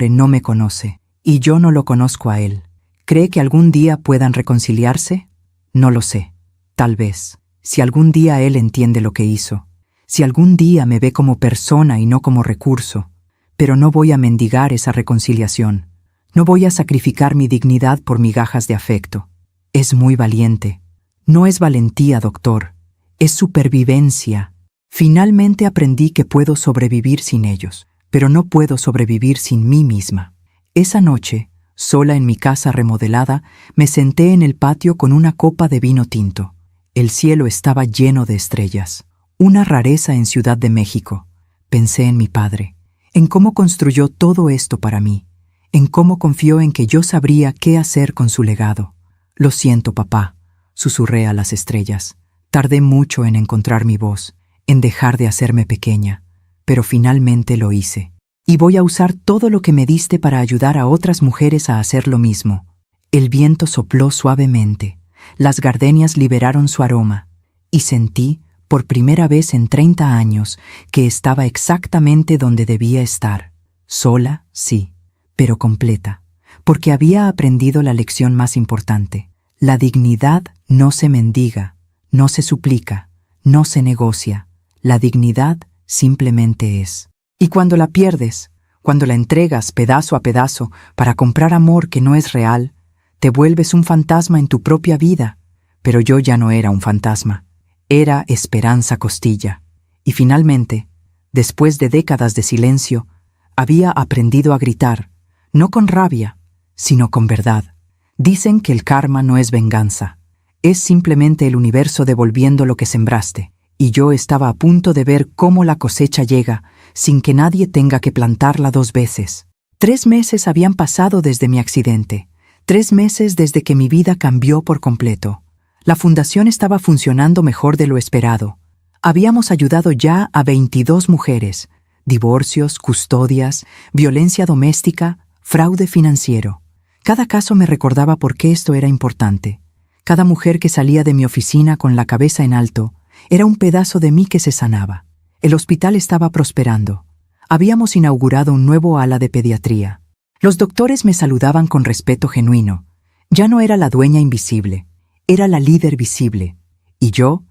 no me conoce, y yo no lo conozco a él. ¿Cree que algún día puedan reconciliarse? No lo sé. Tal vez, si algún día él entiende lo que hizo, si algún día me ve como persona y no como recurso, pero no voy a mendigar esa reconciliación. No voy a sacrificar mi dignidad por migajas de afecto. Es muy valiente. No es valentía, doctor. Es supervivencia. Finalmente aprendí que puedo sobrevivir sin ellos, pero no puedo sobrevivir sin mí misma. Esa noche, sola en mi casa remodelada, me senté en el patio con una copa de vino tinto. El cielo estaba lleno de estrellas. Una rareza en Ciudad de México. Pensé en mi padre, en cómo construyó todo esto para mí, en cómo confió en que yo sabría qué hacer con su legado. Lo siento, papá, susurré a las estrellas. Tardé mucho en encontrar mi voz, en dejar de hacerme pequeña, pero finalmente lo hice. Y voy a usar todo lo que me diste para ayudar a otras mujeres a hacer lo mismo. El viento sopló suavemente, las gardenias liberaron su aroma, y sentí, por primera vez en 30 años, que estaba exactamente donde debía estar. Sola, sí, pero completa, porque había aprendido la lección más importante. La dignidad no se mendiga, no se suplica, no se negocia. La dignidad simplemente es. Y cuando la pierdes, cuando la entregas pedazo a pedazo para comprar amor que no es real, te vuelves un fantasma en tu propia vida. Pero yo ya no era un fantasma, era Esperanza Costilla. Y finalmente, después de décadas de silencio, había aprendido a gritar, no con rabia, sino con verdad. Dicen que el karma no es venganza, es simplemente el universo devolviendo lo que sembraste. Y yo estaba a punto de ver cómo la cosecha llega, sin que nadie tenga que plantarla 2 veces. 3 meses habían pasado desde mi accidente, 3 meses desde que mi vida cambió por completo. La fundación estaba funcionando mejor de lo esperado. Habíamos ayudado ya a 22 mujeres, divorcios, custodias, violencia doméstica, fraude financiero. Cada caso me recordaba por qué esto era importante. Cada mujer que salía de mi oficina con la cabeza en alto era un pedazo de mí que se sanaba. El hospital estaba prosperando. Habíamos inaugurado un nuevo ala de pediatría. Los doctores me saludaban con respeto genuino. Ya no era la dueña invisible, era la líder visible. Y yo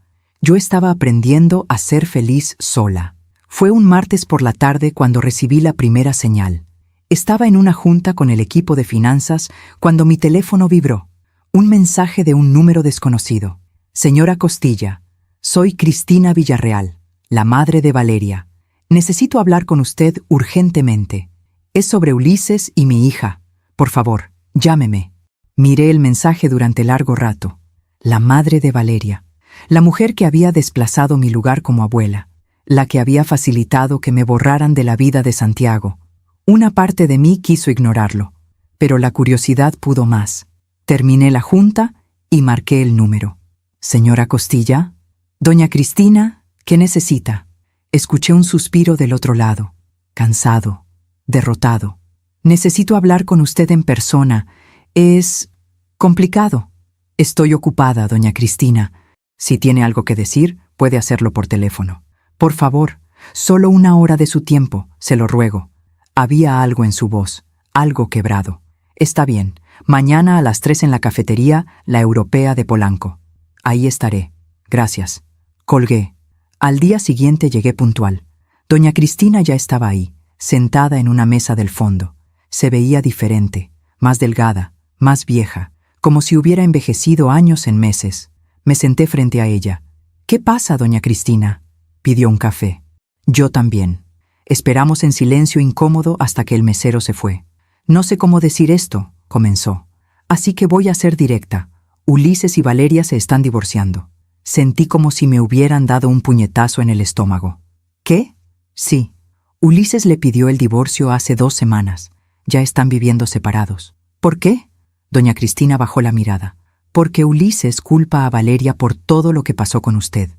estaba aprendiendo a ser feliz sola. Fue un martes por la tarde cuando recibí la primera señal. Estaba en una junta con el equipo de finanzas cuando mi teléfono vibró. Un mensaje de un número desconocido. Señora Costilla, soy Cristina Villarreal, la madre de Valeria. Necesito hablar con usted urgentemente. Es sobre Ulises y mi hija. Por favor, llámeme. Miré el mensaje durante largo rato. La madre de Valeria. La mujer que había desplazado mi lugar como abuela. La que había facilitado que me borraran de la vida de Santiago. Una parte de mí quiso ignorarlo, pero la curiosidad pudo más. Terminé la junta y marqué el número. Señora Costilla, doña Cristina, ¿qué necesita? Escuché un suspiro del otro lado, cansado, derrotado. Necesito hablar con usted en persona. Es complicado. Estoy ocupada, doña Cristina. Si tiene algo que decir, puede hacerlo por teléfono. Por favor, solo 1 hora de su tiempo, se lo ruego. Había algo en su voz, algo quebrado. Está bien, mañana a las 3 en la cafetería La Europea de Polanco. Ahí estaré. Gracias. Colgué. Al día siguiente llegué puntual. Doña Cristina ya estaba ahí, sentada en una mesa del fondo. Se veía diferente, más delgada, más vieja, como si hubiera envejecido años en meses. Me senté frente a ella. ¿Qué pasa, doña Cristina? Pidió un café. Yo también. Esperamos en silencio incómodo hasta que el mesero se fue. No sé cómo decir esto, comenzó. Así que voy a ser directa. Ulises y Valeria se están divorciando. Sentí como si me hubieran dado un puñetazo en el estómago. ¿Qué? Sí. Ulises le pidió el divorcio hace 2 semanas. Ya están viviendo separados. ¿Por qué? Doña Cristina bajó la mirada. Porque Ulises culpa a Valeria por todo lo que pasó con usted.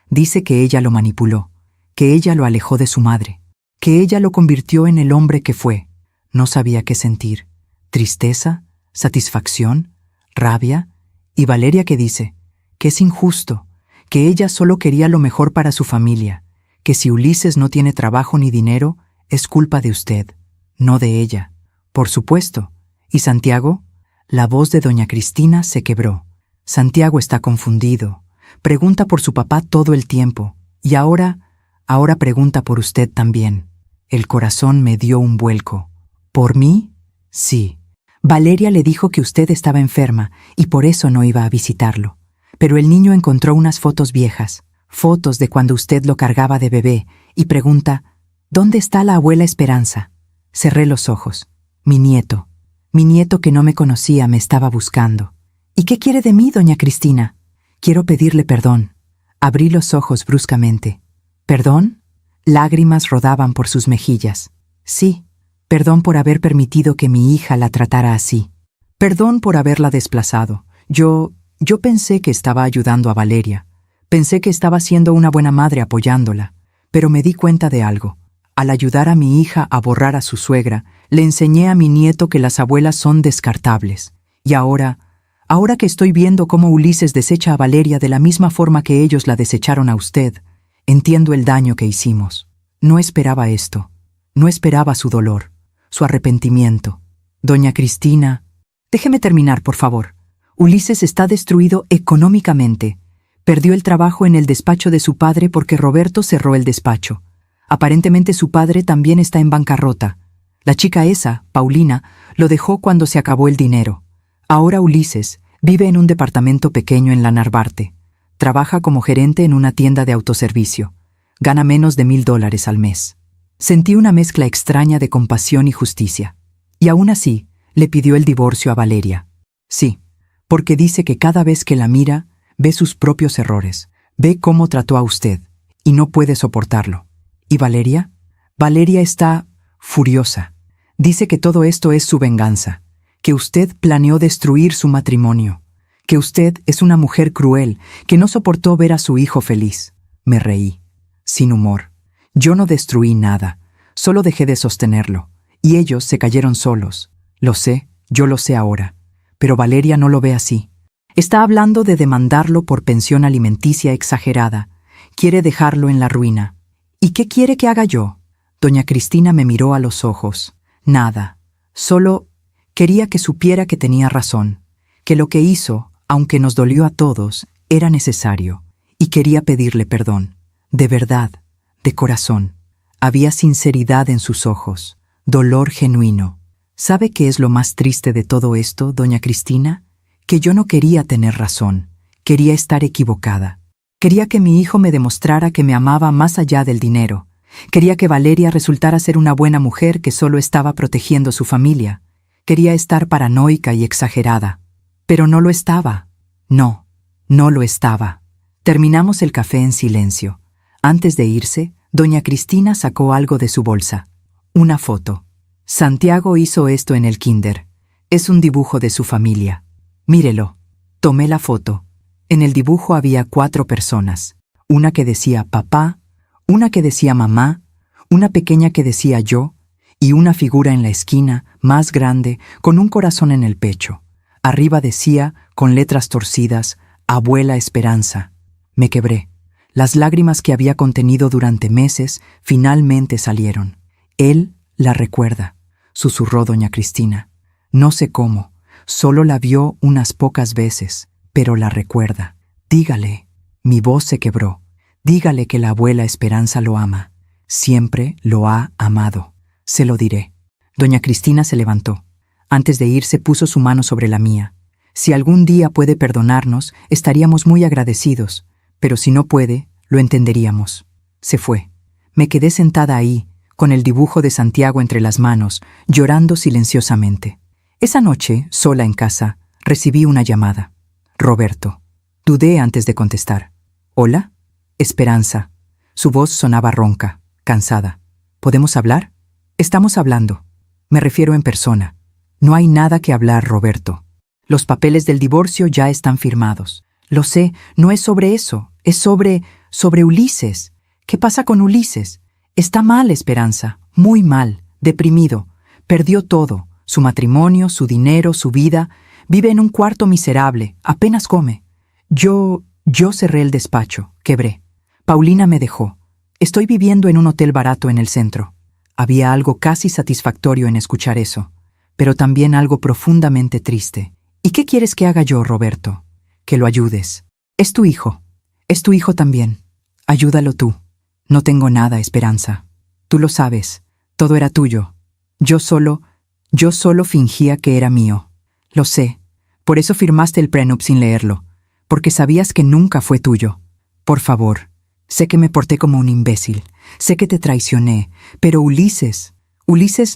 Dice que ella lo manipuló, que ella lo alejó de su madre, que ella lo convirtió en el hombre que fue. No sabía qué sentir. Tristeza, satisfacción, rabia. Y Valeria que dice que es injusto, que ella solo quería lo mejor para su familia, que si Ulises no tiene trabajo ni dinero, es culpa de usted, no de ella. Por supuesto. ¿Y Santiago? La voz de doña Cristina se quebró. Santiago está confundido. Pregunta por su papá todo el tiempo. Y ahora pregunta por usted también. El corazón me dio un vuelco. ¿Por mí? Sí. Valeria le dijo que usted estaba enferma y por eso no iba a visitarlo. Pero el niño encontró unas fotos viejas, fotos de cuando usted lo cargaba de bebé, y pregunta, ¿dónde está la abuela Esperanza? Cerré los ojos. Mi nieto que no me conocía me estaba buscando. ¿Y qué quiere de mí, doña Cristina? Quiero pedirle perdón. Abrí los ojos bruscamente. ¿Perdón? Lágrimas rodaban por sus mejillas. Sí, Perdón por haber permitido que mi hija la tratara así. Perdón por haberla desplazado. Yo pensé que estaba ayudando a Valeria. Pensé que estaba siendo una buena madre apoyándola. Pero me di cuenta de algo. Al ayudar a mi hija a borrar a su suegra, le enseñé a mi nieto que las abuelas son descartables. Y ahora que estoy viendo cómo Ulises desecha a Valeria de la misma forma que ellos la desecharon a usted, entiendo el daño que hicimos. No esperaba esto. No esperaba su dolor, su arrepentimiento. Doña Cristina, déjeme terminar, por favor. Ulises está destruido económicamente. Perdió el trabajo en el despacho de su padre porque Roberto cerró el despacho. Aparentemente su padre también está en bancarrota. La chica esa, Paulina, lo dejó cuando se acabó el dinero. Ahora Ulises vive en un departamento pequeño en la Narvarte. Trabaja como gerente en una tienda de autoservicio. Gana menos de $1,000 al mes. Sentí una mezcla extraña de compasión y justicia. Y aún así, le pidió el divorcio a Valeria. Sí, porque dice que cada vez que la mira, ve sus propios errores, ve cómo trató a usted, y no puede soportarlo. ¿Y Valeria? Valeria está furiosa. Dice que todo esto es su venganza, que usted planeó destruir su matrimonio, que usted es una mujer cruel, que no soportó ver a su hijo feliz. Me reí, sin humor. Yo no destruí nada, solo dejé de sostenerlo, y ellos se cayeron solos. Lo sé, yo lo sé ahora, pero Valeria no lo ve así. Está hablando de demandarlo por pensión alimenticia exagerada. Quiere dejarlo en la ruina. ¿Y qué quiere que haga yo? Doña Cristina me miró a los ojos. Nada. Solo quería que supiera que tenía razón, que lo que hizo, aunque nos dolió a todos, era necesario, y quería pedirle perdón. De verdad, de corazón. Había sinceridad en sus ojos, dolor genuino. ¿Sabe qué es lo más triste de todo esto, doña Cristina? Que yo no quería tener razón, quería estar equivocada. Quería que mi hijo me demostrara que me amaba más allá del dinero. Quería que Valeria resultara ser una buena mujer que solo estaba protegiendo su familia. Quería estar paranoica y exagerada. Pero no lo estaba. No, no lo estaba. Terminamos el café en silencio. Antes de irse, doña Cristina sacó algo de su bolsa. Una foto. Santiago hizo esto en el kinder. Es un dibujo de su familia. Mírelo. Tomé la foto. En el dibujo había 4 personas. Una que decía papá, una que decía mamá, una pequeña que decía yo, y una figura en la esquina, más grande, con un corazón en el pecho. Arriba decía, con letras torcidas, Abuela Esperanza. Me quebré. Las lágrimas que había contenido durante meses finalmente salieron. Él la recuerda, susurró doña Cristina. No sé cómo, solo la vio unas pocas veces, pero la recuerda. Dígale, mi voz se quebró, dígale que la abuela Esperanza lo ama. Siempre lo ha amado. Se lo diré. Doña Cristina se levantó. Antes de irse puso su mano sobre la mía. Si algún día puede perdonarnos, estaríamos muy agradecidos, pero si no puede, lo entenderíamos. Se fue. Me quedé sentada ahí, con el dibujo de Santiago entre las manos, llorando silenciosamente. Esa noche, sola en casa, recibí una llamada. Roberto. Dudé antes de contestar. ¿Hola? Esperanza. Su voz sonaba ronca, cansada. ¿Podemos hablar? Estamos hablando. Me refiero en persona. No hay nada que hablar, Roberto. Los papeles del divorcio ya están firmados. Lo sé, no es sobre eso, es sobre Ulises. ¿Qué pasa con Ulises? Está mal, Esperanza, muy mal, deprimido. Perdió todo, su matrimonio, su dinero, su vida. Vive en un cuarto miserable, apenas come. Yo cerré el despacho, quebré. Paulina me dejó. Estoy viviendo en un hotel barato en el centro. Había algo casi satisfactorio en escuchar eso, pero también algo profundamente triste. ¿Y qué quieres que haga yo, Roberto? Que lo ayudes. Es tu hijo también. Ayúdalo tú. No tengo nada, Esperanza. Tú lo sabes, todo era tuyo. Yo solo fingía que era mío. Lo sé, por eso firmaste el prenup sin leerlo, porque sabías que nunca fue tuyo. Por favor, sé que me porté como un imbécil, sé que te traicioné, pero Ulises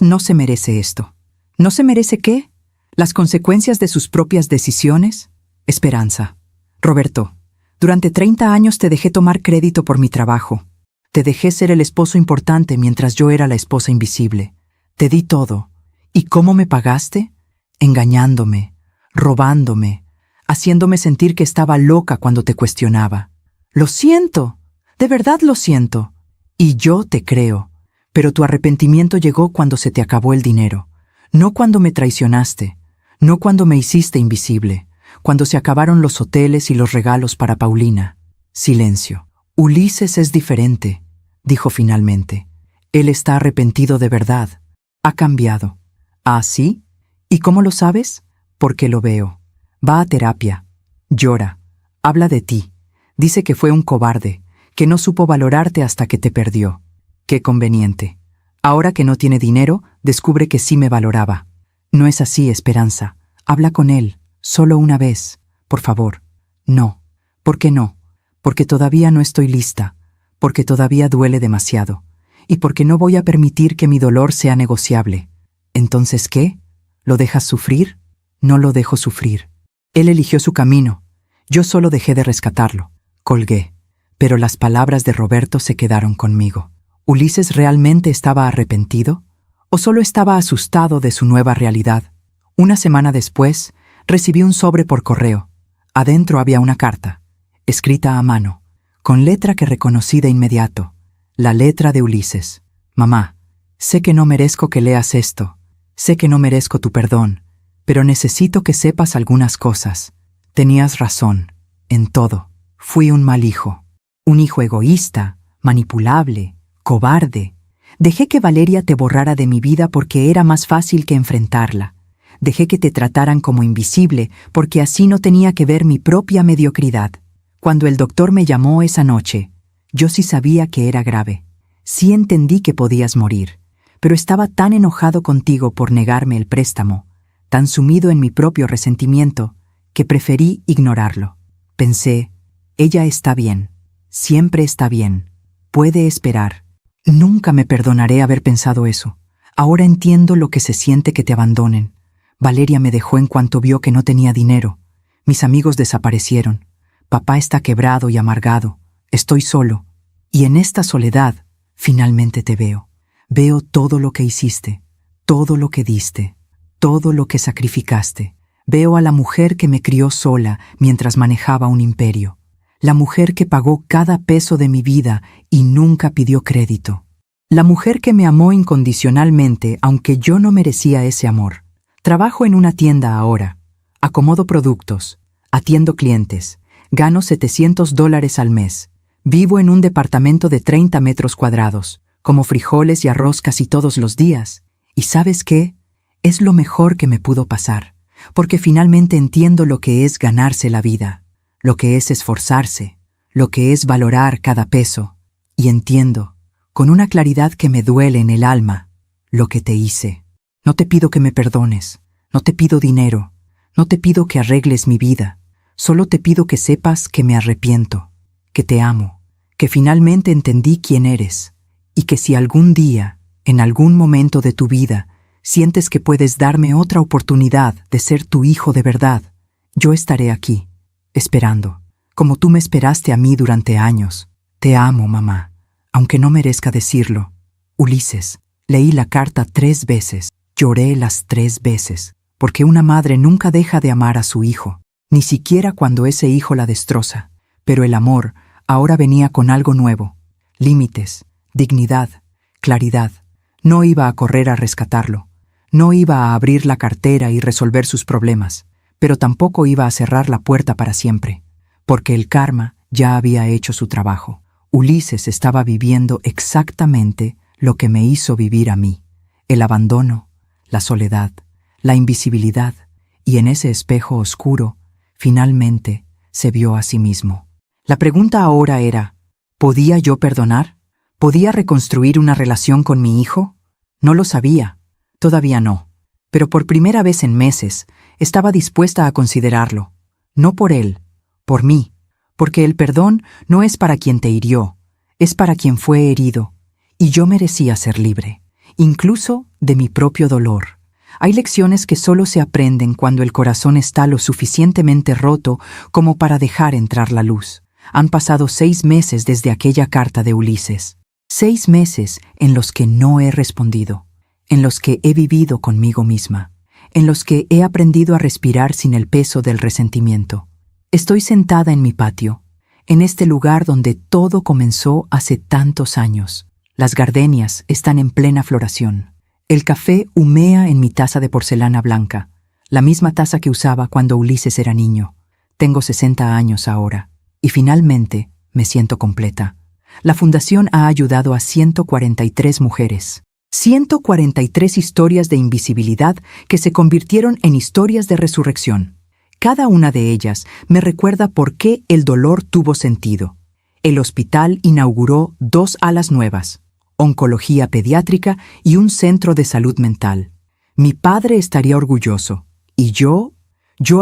no se merece esto. ¿No se merece qué? ¿Las consecuencias de sus propias decisiones? Esperanza. Roberto, durante 30 años te dejé tomar crédito por mi trabajo. Te dejé ser el esposo importante mientras yo era la esposa invisible. Te di todo. ¿Y cómo me pagaste? Engañándome, robándome, haciéndome sentir que estaba loca cuando te cuestionaba. Lo siento, de verdad lo siento. Y yo te creo, pero tu arrepentimiento llegó cuando se te acabó el dinero, no cuando me traicionaste, no cuando me hiciste invisible, cuando se acabaron los hoteles y los regalos para Paulina. Silencio. Ulises es diferente, dijo finalmente. Él está arrepentido de verdad. Ha cambiado. ¿Ah, sí? ¿Y cómo lo sabes? Porque lo veo. Va a terapia. Llora. Habla de ti. Dice que fue un cobarde, que no supo valorarte hasta que te perdió. Qué conveniente. Ahora que no tiene dinero, descubre que sí me valoraba. No es así, Esperanza. Habla con él, solo una vez, por favor. No. ¿Por qué no? Porque todavía no estoy lista, porque todavía duele demasiado, y porque no voy a permitir que mi dolor sea negociable. ¿Entonces qué? ¿Lo dejas sufrir? No lo dejo sufrir. Él eligió su camino. Yo solo dejé de rescatarlo. Colgué. Pero las palabras de Roberto se quedaron conmigo. ¿Ulises realmente estaba arrepentido? ¿O solo estaba asustado de su nueva realidad? Una semana después, recibí un sobre por correo. Adentro había una carta, escrita a mano, con letra que reconocí de inmediato. La letra de Ulises. Mamá, sé que no merezco que leas esto. Sé que no merezco tu perdón, pero necesito que sepas algunas cosas. Tenías razón, en todo. Fui un mal hijo. Un hijo egoísta, manipulable, cobarde. Dejé que Valeria te borrara de mi vida porque era más fácil que enfrentarla. Dejé que te trataran como invisible porque así no tenía que ver mi propia mediocridad. Cuando el doctor me llamó esa noche, yo sí sabía que era grave. Sí entendí que podías morir, pero estaba tan enojado contigo por negarme el préstamo, tan sumido en mi propio resentimiento, que preferí ignorarlo. Pensé, ella está bien, siempre está bien, puede esperar. Nunca me perdonaré haber pensado eso. Ahora entiendo lo que se siente que te abandonen. Valeria me dejó en cuanto vio que no tenía dinero. Mis amigos desaparecieron. Papá está quebrado y amargado. Estoy solo. Y en esta soledad, finalmente te veo. Veo todo lo que hiciste, todo lo que diste, todo lo que sacrificaste. Veo a la mujer que me crió sola mientras manejaba un imperio. La mujer que pagó cada peso de mi vida y nunca pidió crédito. La mujer que me amó incondicionalmente aunque yo no merecía ese amor. Trabajo en una tienda ahora. Acomodo productos. Atiendo clientes. Gano $700 al mes. Vivo en un departamento de 30 metros cuadrados. Como frijoles y arroz casi todos los días. ¿Y sabes qué? Es lo mejor que me pudo pasar. Porque finalmente entiendo lo que es ganarse la vida. Lo que es esforzarse, lo que es valorar cada peso, y entiendo, con una claridad que me duele en el alma, lo que te hice. No te pido que me perdones, no te pido dinero, no te pido que arregles mi vida, solo te pido que sepas que me arrepiento, que te amo, que finalmente entendí quién eres, y que si algún día, en algún momento de tu vida, sientes que puedes darme otra oportunidad de ser tu hijo de verdad, yo estaré aquí. Esperando, como tú me esperaste a mí durante años. Te amo, mamá, aunque no merezca decirlo. Ulises, leí la carta 3 veces, lloré las 3 veces, porque una madre nunca deja de amar a su hijo, ni siquiera cuando ese hijo la destroza. Pero el amor ahora venía con algo nuevo, límites, dignidad, claridad. No iba a correr a rescatarlo, no iba a abrir la cartera y resolver sus problemas. Pero tampoco iba a cerrar la puerta para siempre, porque el karma ya había hecho su trabajo. Ulises estaba viviendo exactamente lo que me hizo vivir a mí: el abandono, la soledad, la invisibilidad, y en ese espejo oscuro, finalmente, se vio a sí mismo. La pregunta ahora era, ¿podía yo perdonar? ¿Podía reconstruir una relación con mi hijo? No lo sabía, todavía no, pero por primera vez en meses, estaba dispuesta a considerarlo, no por él, por mí, porque el perdón no es para quien te hirió, es para quien fue herido, y yo merecía ser libre, incluso de mi propio dolor. Hay lecciones que solo se aprenden cuando el corazón está lo suficientemente roto como para dejar entrar la luz. Han pasado 6 meses desde aquella carta de Ulises, 6 meses en los que no he respondido. en los que he vivido conmigo misma, en los que he aprendido a respirar sin el peso del resentimiento. Estoy sentada en mi patio, en este lugar donde todo comenzó hace tantos años. Las gardenias están en plena floración. El café humea en mi taza de porcelana blanca, la misma taza que usaba cuando Ulises era niño. Tengo 60 años ahora, y finalmente me siento completa. La fundación ha ayudado a 143 mujeres. 143 historias de invisibilidad que se convirtieron en historias de resurrección. Cada una de ellas me recuerda por qué el dolor tuvo sentido. El hospital inauguró 2 alas nuevas, oncología pediátrica y un centro de salud mental. Mi padre estaría orgulloso, y yo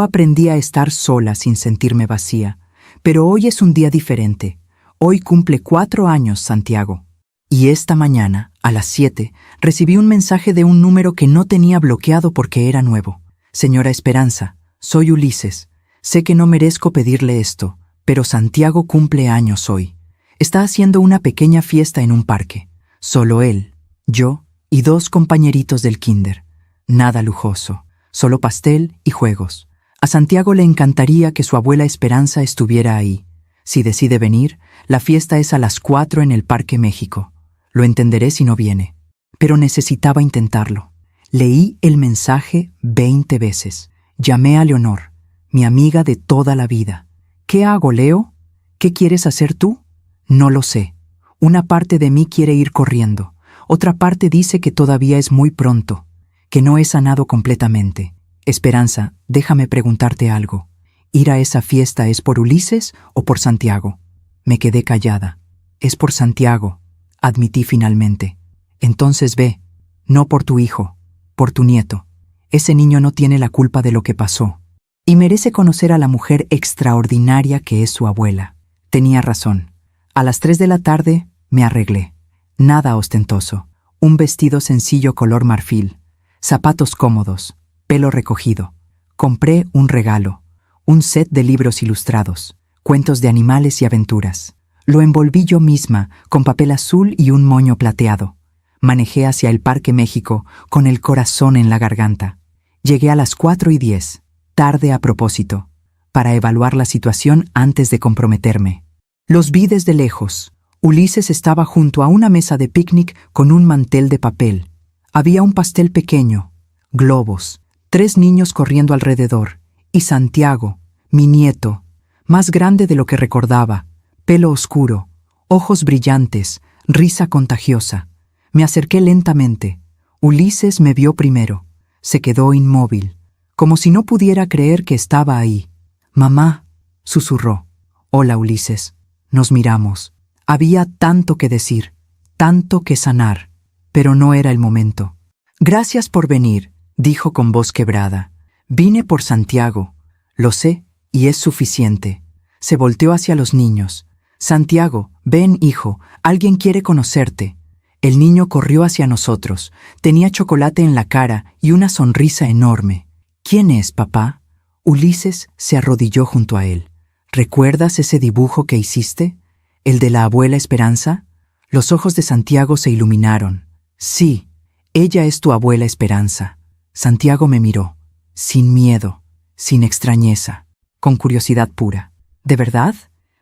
aprendí a estar sola sin sentirme vacía. Pero hoy es un día diferente. Hoy cumple 4 años Santiago. Y esta mañana, a las 7, recibí un mensaje de un número que no tenía bloqueado porque era nuevo. Señora Esperanza, soy Ulises. Sé que no merezco pedirle esto, pero Santiago cumple años hoy. Está haciendo una pequeña fiesta en un parque. Solo él, yo y 2 compañeritos del kinder. Nada lujoso, solo pastel y juegos. A Santiago le encantaría que su abuela Esperanza estuviera ahí. Si decide venir, la fiesta es a las 4 en el Parque México. Lo entenderé si no viene. Pero necesitaba intentarlo. Leí el mensaje 20 veces. Llamé a Leonor, mi amiga de toda la vida. ¿Qué hago, Leo? ¿Qué quieres hacer tú? No lo sé. Una parte de mí quiere ir corriendo. Otra parte dice que todavía es muy pronto, que no he sanado completamente. Esperanza, déjame preguntarte algo. ¿Ir a esa fiesta es por Ulises o por Santiago? Me quedé callada. Es por Santiago, admití finalmente. Entonces ve, no por tu hijo, por tu nieto. Ese niño no tiene la culpa de lo que pasó. Y merece conocer a la mujer extraordinaria que es su abuela. Tenía razón. A las 3 de la tarde me arreglé. Nada ostentoso. Un vestido sencillo color marfil, zapatos cómodos, pelo recogido. Compré un regalo, un set de libros ilustrados, cuentos de animales y aventuras. Lo envolví yo misma con papel azul y un moño plateado. Manejé hacia el Parque México con el corazón en la garganta. Llegué a las 4:10, tarde a propósito, para evaluar la situación antes de comprometerme. Los vi desde lejos. Ulises estaba junto a una mesa de picnic con un mantel de papel. Había un pastel pequeño, globos, 3 niños corriendo alrededor, y Santiago, mi nieto, más grande de lo que recordaba, pelo oscuro, ojos brillantes, risa contagiosa. Me acerqué lentamente. Ulises me vio primero. Se quedó inmóvil, como si no pudiera creer que estaba ahí. «Mamá», susurró. «Hola, Ulises». Nos miramos. Había tanto que decir, tanto que sanar, pero no era el momento. «Gracias por venir», dijo con voz quebrada. «Vine por Santiago. Lo sé, y es suficiente». Se volteó hacia los niños. «Santiago, ven, hijo, alguien quiere conocerte». El niño corrió hacia nosotros. Tenía chocolate en la cara y una sonrisa enorme. «¿Quién es, papá?» Ulises se arrodilló junto a él. «¿Recuerdas ese dibujo que hiciste? ¿El de la abuela Esperanza?» Los ojos de Santiago se iluminaron. «Sí, ella es tu abuela Esperanza». Santiago me miró, sin miedo, sin extrañeza, con curiosidad pura. «¿De verdad?»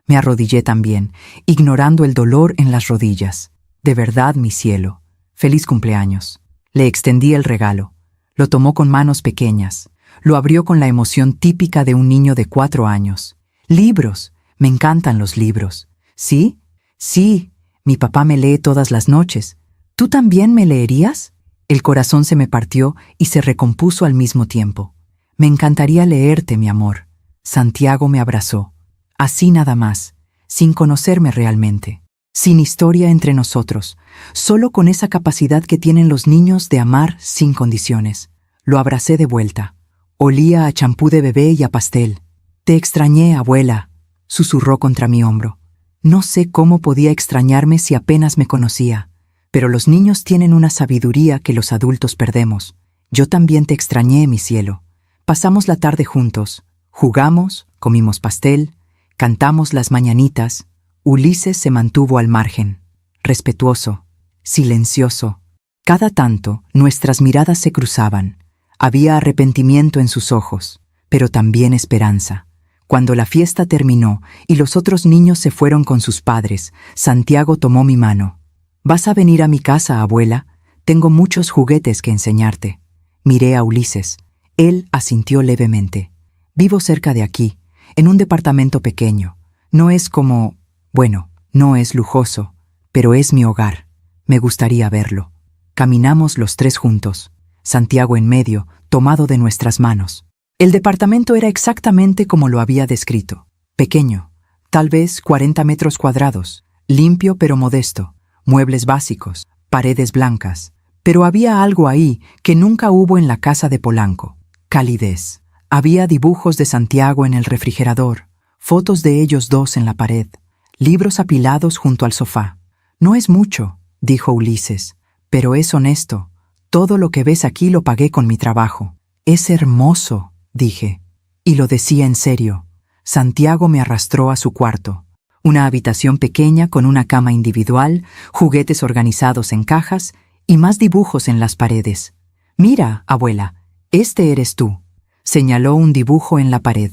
Me arrodillé también, ignorando el dolor en las rodillas. «De verdad, mi cielo. Feliz cumpleaños». Le extendí el regalo. Lo tomó con manos pequeñas. Lo abrió con la emoción típica de un niño de 4 años. «Libros. Me encantan los libros». «¿Sí? Sí. Mi papá me lee todas las noches. ¿Tú también me leerías?» El corazón se me partió y se recompuso al mismo tiempo. «Me encantaría leerte, mi amor». Santiago me abrazó. Así nada más, sin conocerme realmente. Sin historia entre nosotros, solo con esa capacidad que tienen los niños de amar sin condiciones. Lo abracé de vuelta. Olía a champú de bebé y a pastel. «Te extrañé, abuela», susurró contra mi hombro. No sé cómo podía extrañarme si apenas me conocía, pero los niños tienen una sabiduría que los adultos perdemos. Yo también te extrañé, mi cielo. Pasamos la tarde juntos, jugamos, comimos pastel, cantamos las mañanitas. Ulises se mantuvo al margen, respetuoso, silencioso. Cada tanto, nuestras miradas se cruzaban. Había arrepentimiento en sus ojos, pero también esperanza. Cuando la fiesta terminó y los otros niños se fueron con sus padres, Santiago tomó mi mano. «¿Vas a venir a mi casa, abuela? Tengo muchos juguetes que enseñarte». Miré a Ulises. Él asintió levemente. «Vivo cerca de aquí, en un departamento pequeño. No es como... bueno, no es lujoso, pero es mi hogar. Me gustaría verlo». Caminamos los tres juntos, Santiago en medio, tomado de nuestras manos. El departamento era exactamente como lo había descrito. Pequeño, tal vez 40 metros cuadrados, limpio pero modesto, muebles básicos, paredes blancas. Pero había algo ahí que nunca hubo en la casa de Polanco: calidez. Había dibujos de Santiago en el refrigerador, fotos de ellos dos en la pared, libros apilados junto al sofá. «No es mucho», dijo Ulises, «pero es honesto. Todo lo que ves aquí lo pagué con mi trabajo». «Es hermoso», dije. Y lo decía en serio. Santiago me arrastró a su cuarto. Una habitación pequeña con una cama individual, juguetes organizados en cajas y más dibujos en las paredes. «Mira, abuela, este eres tú». Señaló un dibujo en la pared.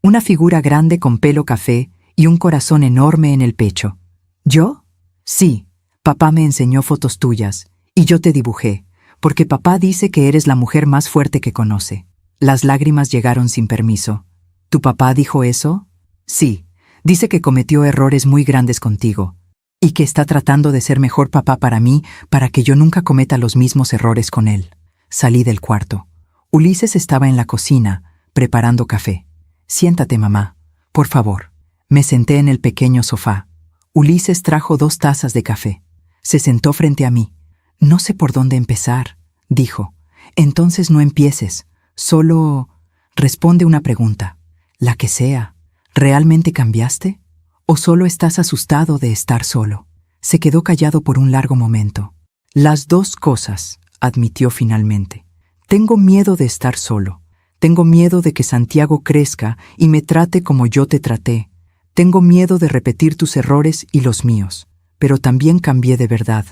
Una figura grande con pelo café y un corazón enorme en el pecho. ¿Yo? Sí, papá me enseñó fotos tuyas y yo te dibujé, porque papá dice que eres la mujer más fuerte que conoce. Las lágrimas llegaron sin permiso. ¿Tu papá dijo eso? Sí, dice que cometió errores muy grandes contigo y que está tratando de ser mejor papá para mí para que yo nunca cometa los mismos errores con él. Salí del cuarto. Ulises estaba en la cocina, preparando café. «Siéntate, mamá, por favor». Me senté en el pequeño sofá. Ulises trajo 2 tazas de café. Se sentó frente a mí. «No sé por dónde empezar», dijo. «Entonces no empieces. Solo responde una pregunta, la que sea. ¿Realmente cambiaste? ¿O solo estás asustado de estar solo?» Se quedó callado por un largo momento. «Las 2 cosas», admitió finalmente. «Tengo miedo de estar solo. Tengo miedo de que Santiago crezca y me trate como yo te traté. Tengo miedo de repetir tus errores y los míos. Pero también cambié de verdad,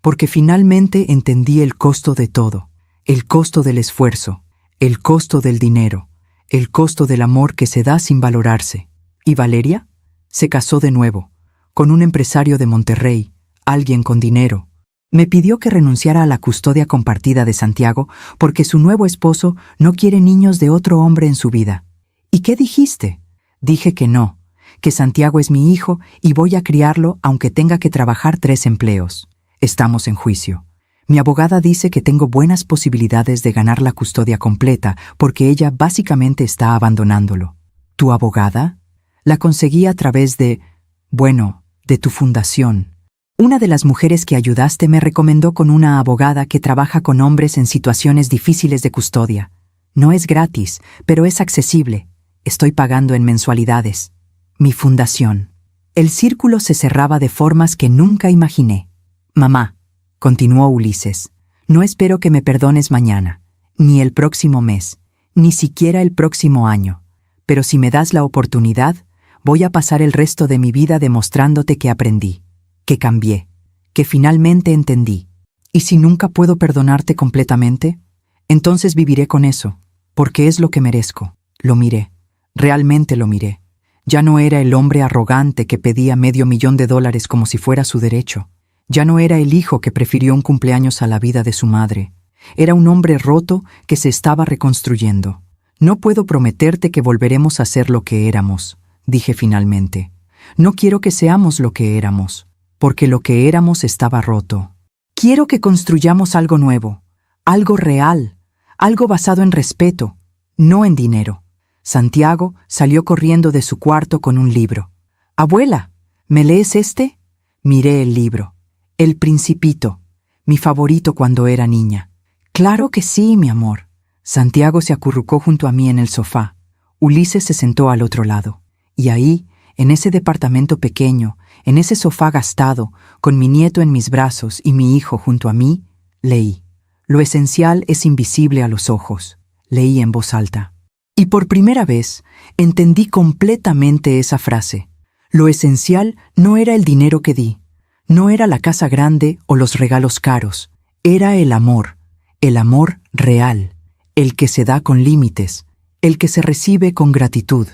porque finalmente entendí el costo de todo. El costo del esfuerzo, el costo del dinero, el costo del amor que se da sin valorarse». ¿Y Valeria? Se casó de nuevo, con un empresario de Monterrey, alguien con dinero. Me pidió que renunciara a la custodia compartida de Santiago porque su nuevo esposo no quiere niños de otro hombre en su vida. ¿Y qué dijiste? Dije que no, que Santiago es mi hijo y voy a criarlo aunque tenga que trabajar 3 empleos. Estamos en juicio. Mi abogada dice que tengo buenas posibilidades de ganar la custodia completa porque ella básicamente está abandonándolo. ¿Tu abogada? La conseguí a través de tu fundación. Una de las mujeres que ayudaste me recomendó con una abogada que trabaja con hombres en situaciones difíciles de custodia. No es gratis, pero es accesible. Estoy pagando en mensualidades. Mi fundación. El círculo se cerraba de formas que nunca imaginé. «Mamá», continuó Ulises, «no espero que me perdones mañana, ni el próximo mes, ni siquiera el próximo año. Pero si me das la oportunidad, voy a pasar el resto de mi vida demostrándote que aprendí, que cambié, que finalmente entendí. ¿Y si nunca puedo perdonarte completamente? Entonces viviré con eso, porque es lo que merezco». Lo miré, realmente lo miré. Ya no era el hombre arrogante que pedía $500,000 como si fuera su derecho. Ya no era el hijo que prefirió un cumpleaños a la vida de su madre. Era un hombre roto que se estaba reconstruyendo. «No puedo prometerte que volveremos a ser lo que éramos», dije finalmente. «No quiero que seamos lo que éramos, porque lo que éramos estaba roto. Quiero que construyamos algo nuevo, algo real, algo basado en respeto, no en dinero». Santiago salió corriendo de su cuarto con un libro. «Abuela, ¿me lees este?» Miré el libro. El Principito, mi favorito cuando era niña. «Claro que sí, mi amor». Santiago se acurrucó junto a mí en el sofá. Ulises se sentó al otro lado. Y ahí, en ese departamento pequeño, en ese sofá gastado, con mi nieto en mis brazos y mi hijo junto a mí, leí. «Lo esencial es invisible a los ojos», leí en voz alta. Y por primera vez entendí completamente esa frase. Lo esencial no era el dinero que di, no era la casa grande o los regalos caros, Era el amor real, el que se da con límites, el que se recibe con gratitud,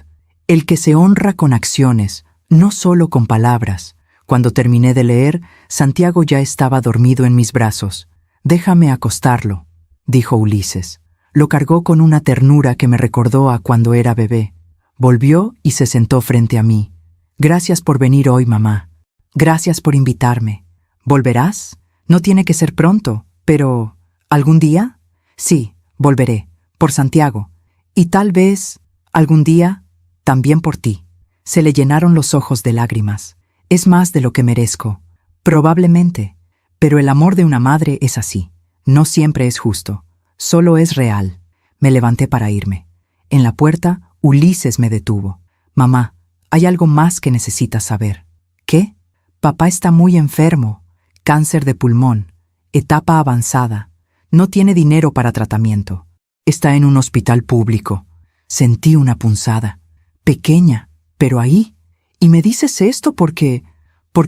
el que se honra con acciones, no solo con palabras. Cuando terminé de leer, Santiago ya estaba dormido en mis brazos. «Déjame acostarlo», dijo Ulises. Lo cargó con una ternura que me recordó a cuando era bebé. Volvió y se sentó frente a mí. «Gracias por venir hoy, mamá. Gracias por invitarme. ¿Volverás? No tiene que ser pronto, pero ¿algún día?» «Sí, volveré, por Santiago. Y tal vez, algún día, también por ti». Se le llenaron los ojos de lágrimas. «Es más de lo que merezco. Probablemente. Pero el amor de una madre es así. No siempre es justo. Solo es real». Me levanté para irme. En la puerta, Ulises me detuvo. «Mamá, hay algo más que necesitas saber». «¿Qué?» «Papá está muy enfermo. Cáncer de pulmón. Etapa avanzada. No tiene dinero para tratamiento. Está en un hospital público». Sentí una punzada. Pequeña, pero ahí. «¿Y me dices esto porque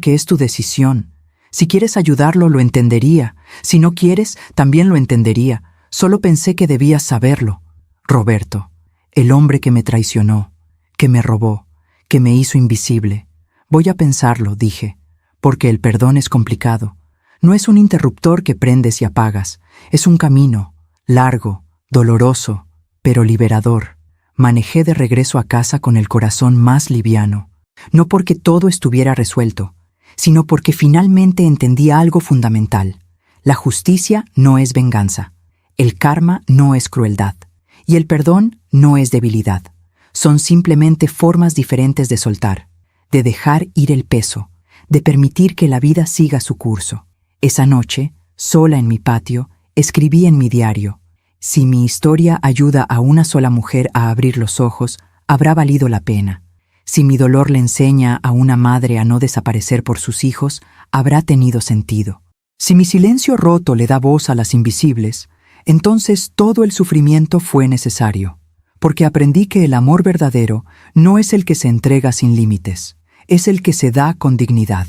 es tu decisión? Si quieres ayudarlo, lo entendería. Si no quieres, también lo entendería. Solo pensé que debías saberlo. Roberto, el hombre que me traicionó, que me robó, que me hizo invisible. Voy a pensarlo», dije, «porque el perdón es complicado. No es un interruptor que prendes y apagas. Es un camino, largo, doloroso, pero liberador». Manejé de regreso a casa con el corazón más liviano. No porque todo estuviera resuelto, sino porque finalmente entendí algo fundamental. La justicia no es venganza, el karma no es crueldad, y el perdón no es debilidad. Son simplemente formas diferentes de soltar, de dejar ir el peso, de permitir que la vida siga su curso. Esa noche, sola en mi patio, escribí en mi diario: «Si mi historia ayuda a una sola mujer a abrir los ojos, habrá valido la pena. Si mi dolor le enseña a una madre a no desaparecer por sus hijos, habrá tenido sentido. Si mi silencio roto le da voz a las invisibles, entonces todo el sufrimiento fue necesario, porque aprendí que el amor verdadero no es el que se entrega sin límites, es el que se da con dignidad,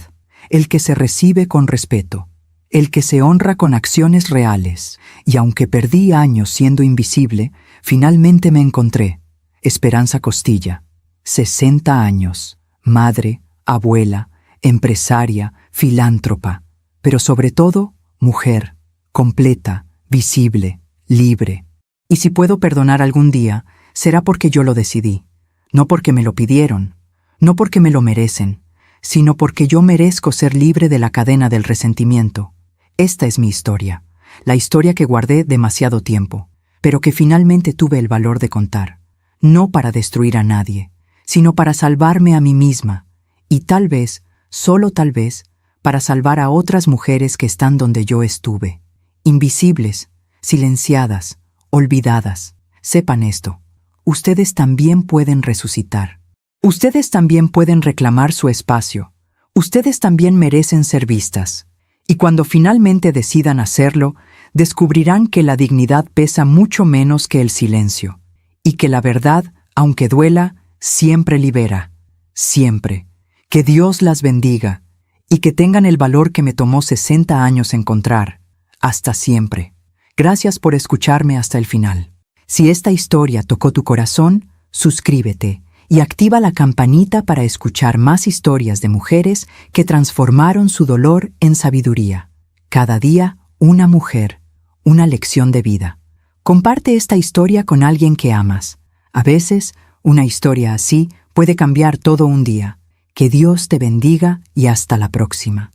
el que se recibe con respeto, el que se honra con acciones reales. Y aunque perdí años siendo invisible, finalmente me encontré». Esperanza Costilla, 60 años, madre, abuela, empresaria, filántropa, pero sobre todo, mujer, completa, visible, libre. Y si puedo perdonar algún día, será porque yo lo decidí, no porque me lo pidieron, no porque me lo merecen, sino porque yo merezco ser libre de la cadena del resentimiento. Esta es mi historia, la historia que guardé demasiado tiempo, pero que finalmente tuve el valor de contar, no para destruir a nadie, sino para salvarme a mí misma, y tal vez, solo tal vez, para salvar a otras mujeres que están donde yo estuve, invisibles, silenciadas, olvidadas. Sepan esto, ustedes también pueden resucitar. Ustedes también pueden reclamar su espacio. Ustedes también merecen ser vistas. Y cuando finalmente decidan hacerlo, descubrirán que la dignidad pesa mucho menos que el silencio, y que la verdad, aunque duela, siempre libera. Siempre. Que Dios las bendiga, y que tengan el valor que me tomó 60 años encontrar. Hasta siempre. Gracias por escucharme hasta el final. Si esta historia tocó tu corazón, suscríbete y activa la campanita para escuchar más historias de mujeres que transformaron su dolor en sabiduría. Cada día, una mujer, una lección de vida. Comparte esta historia con alguien que amas. A veces, una historia así puede cambiar todo un día. Que Dios te bendiga y hasta la próxima.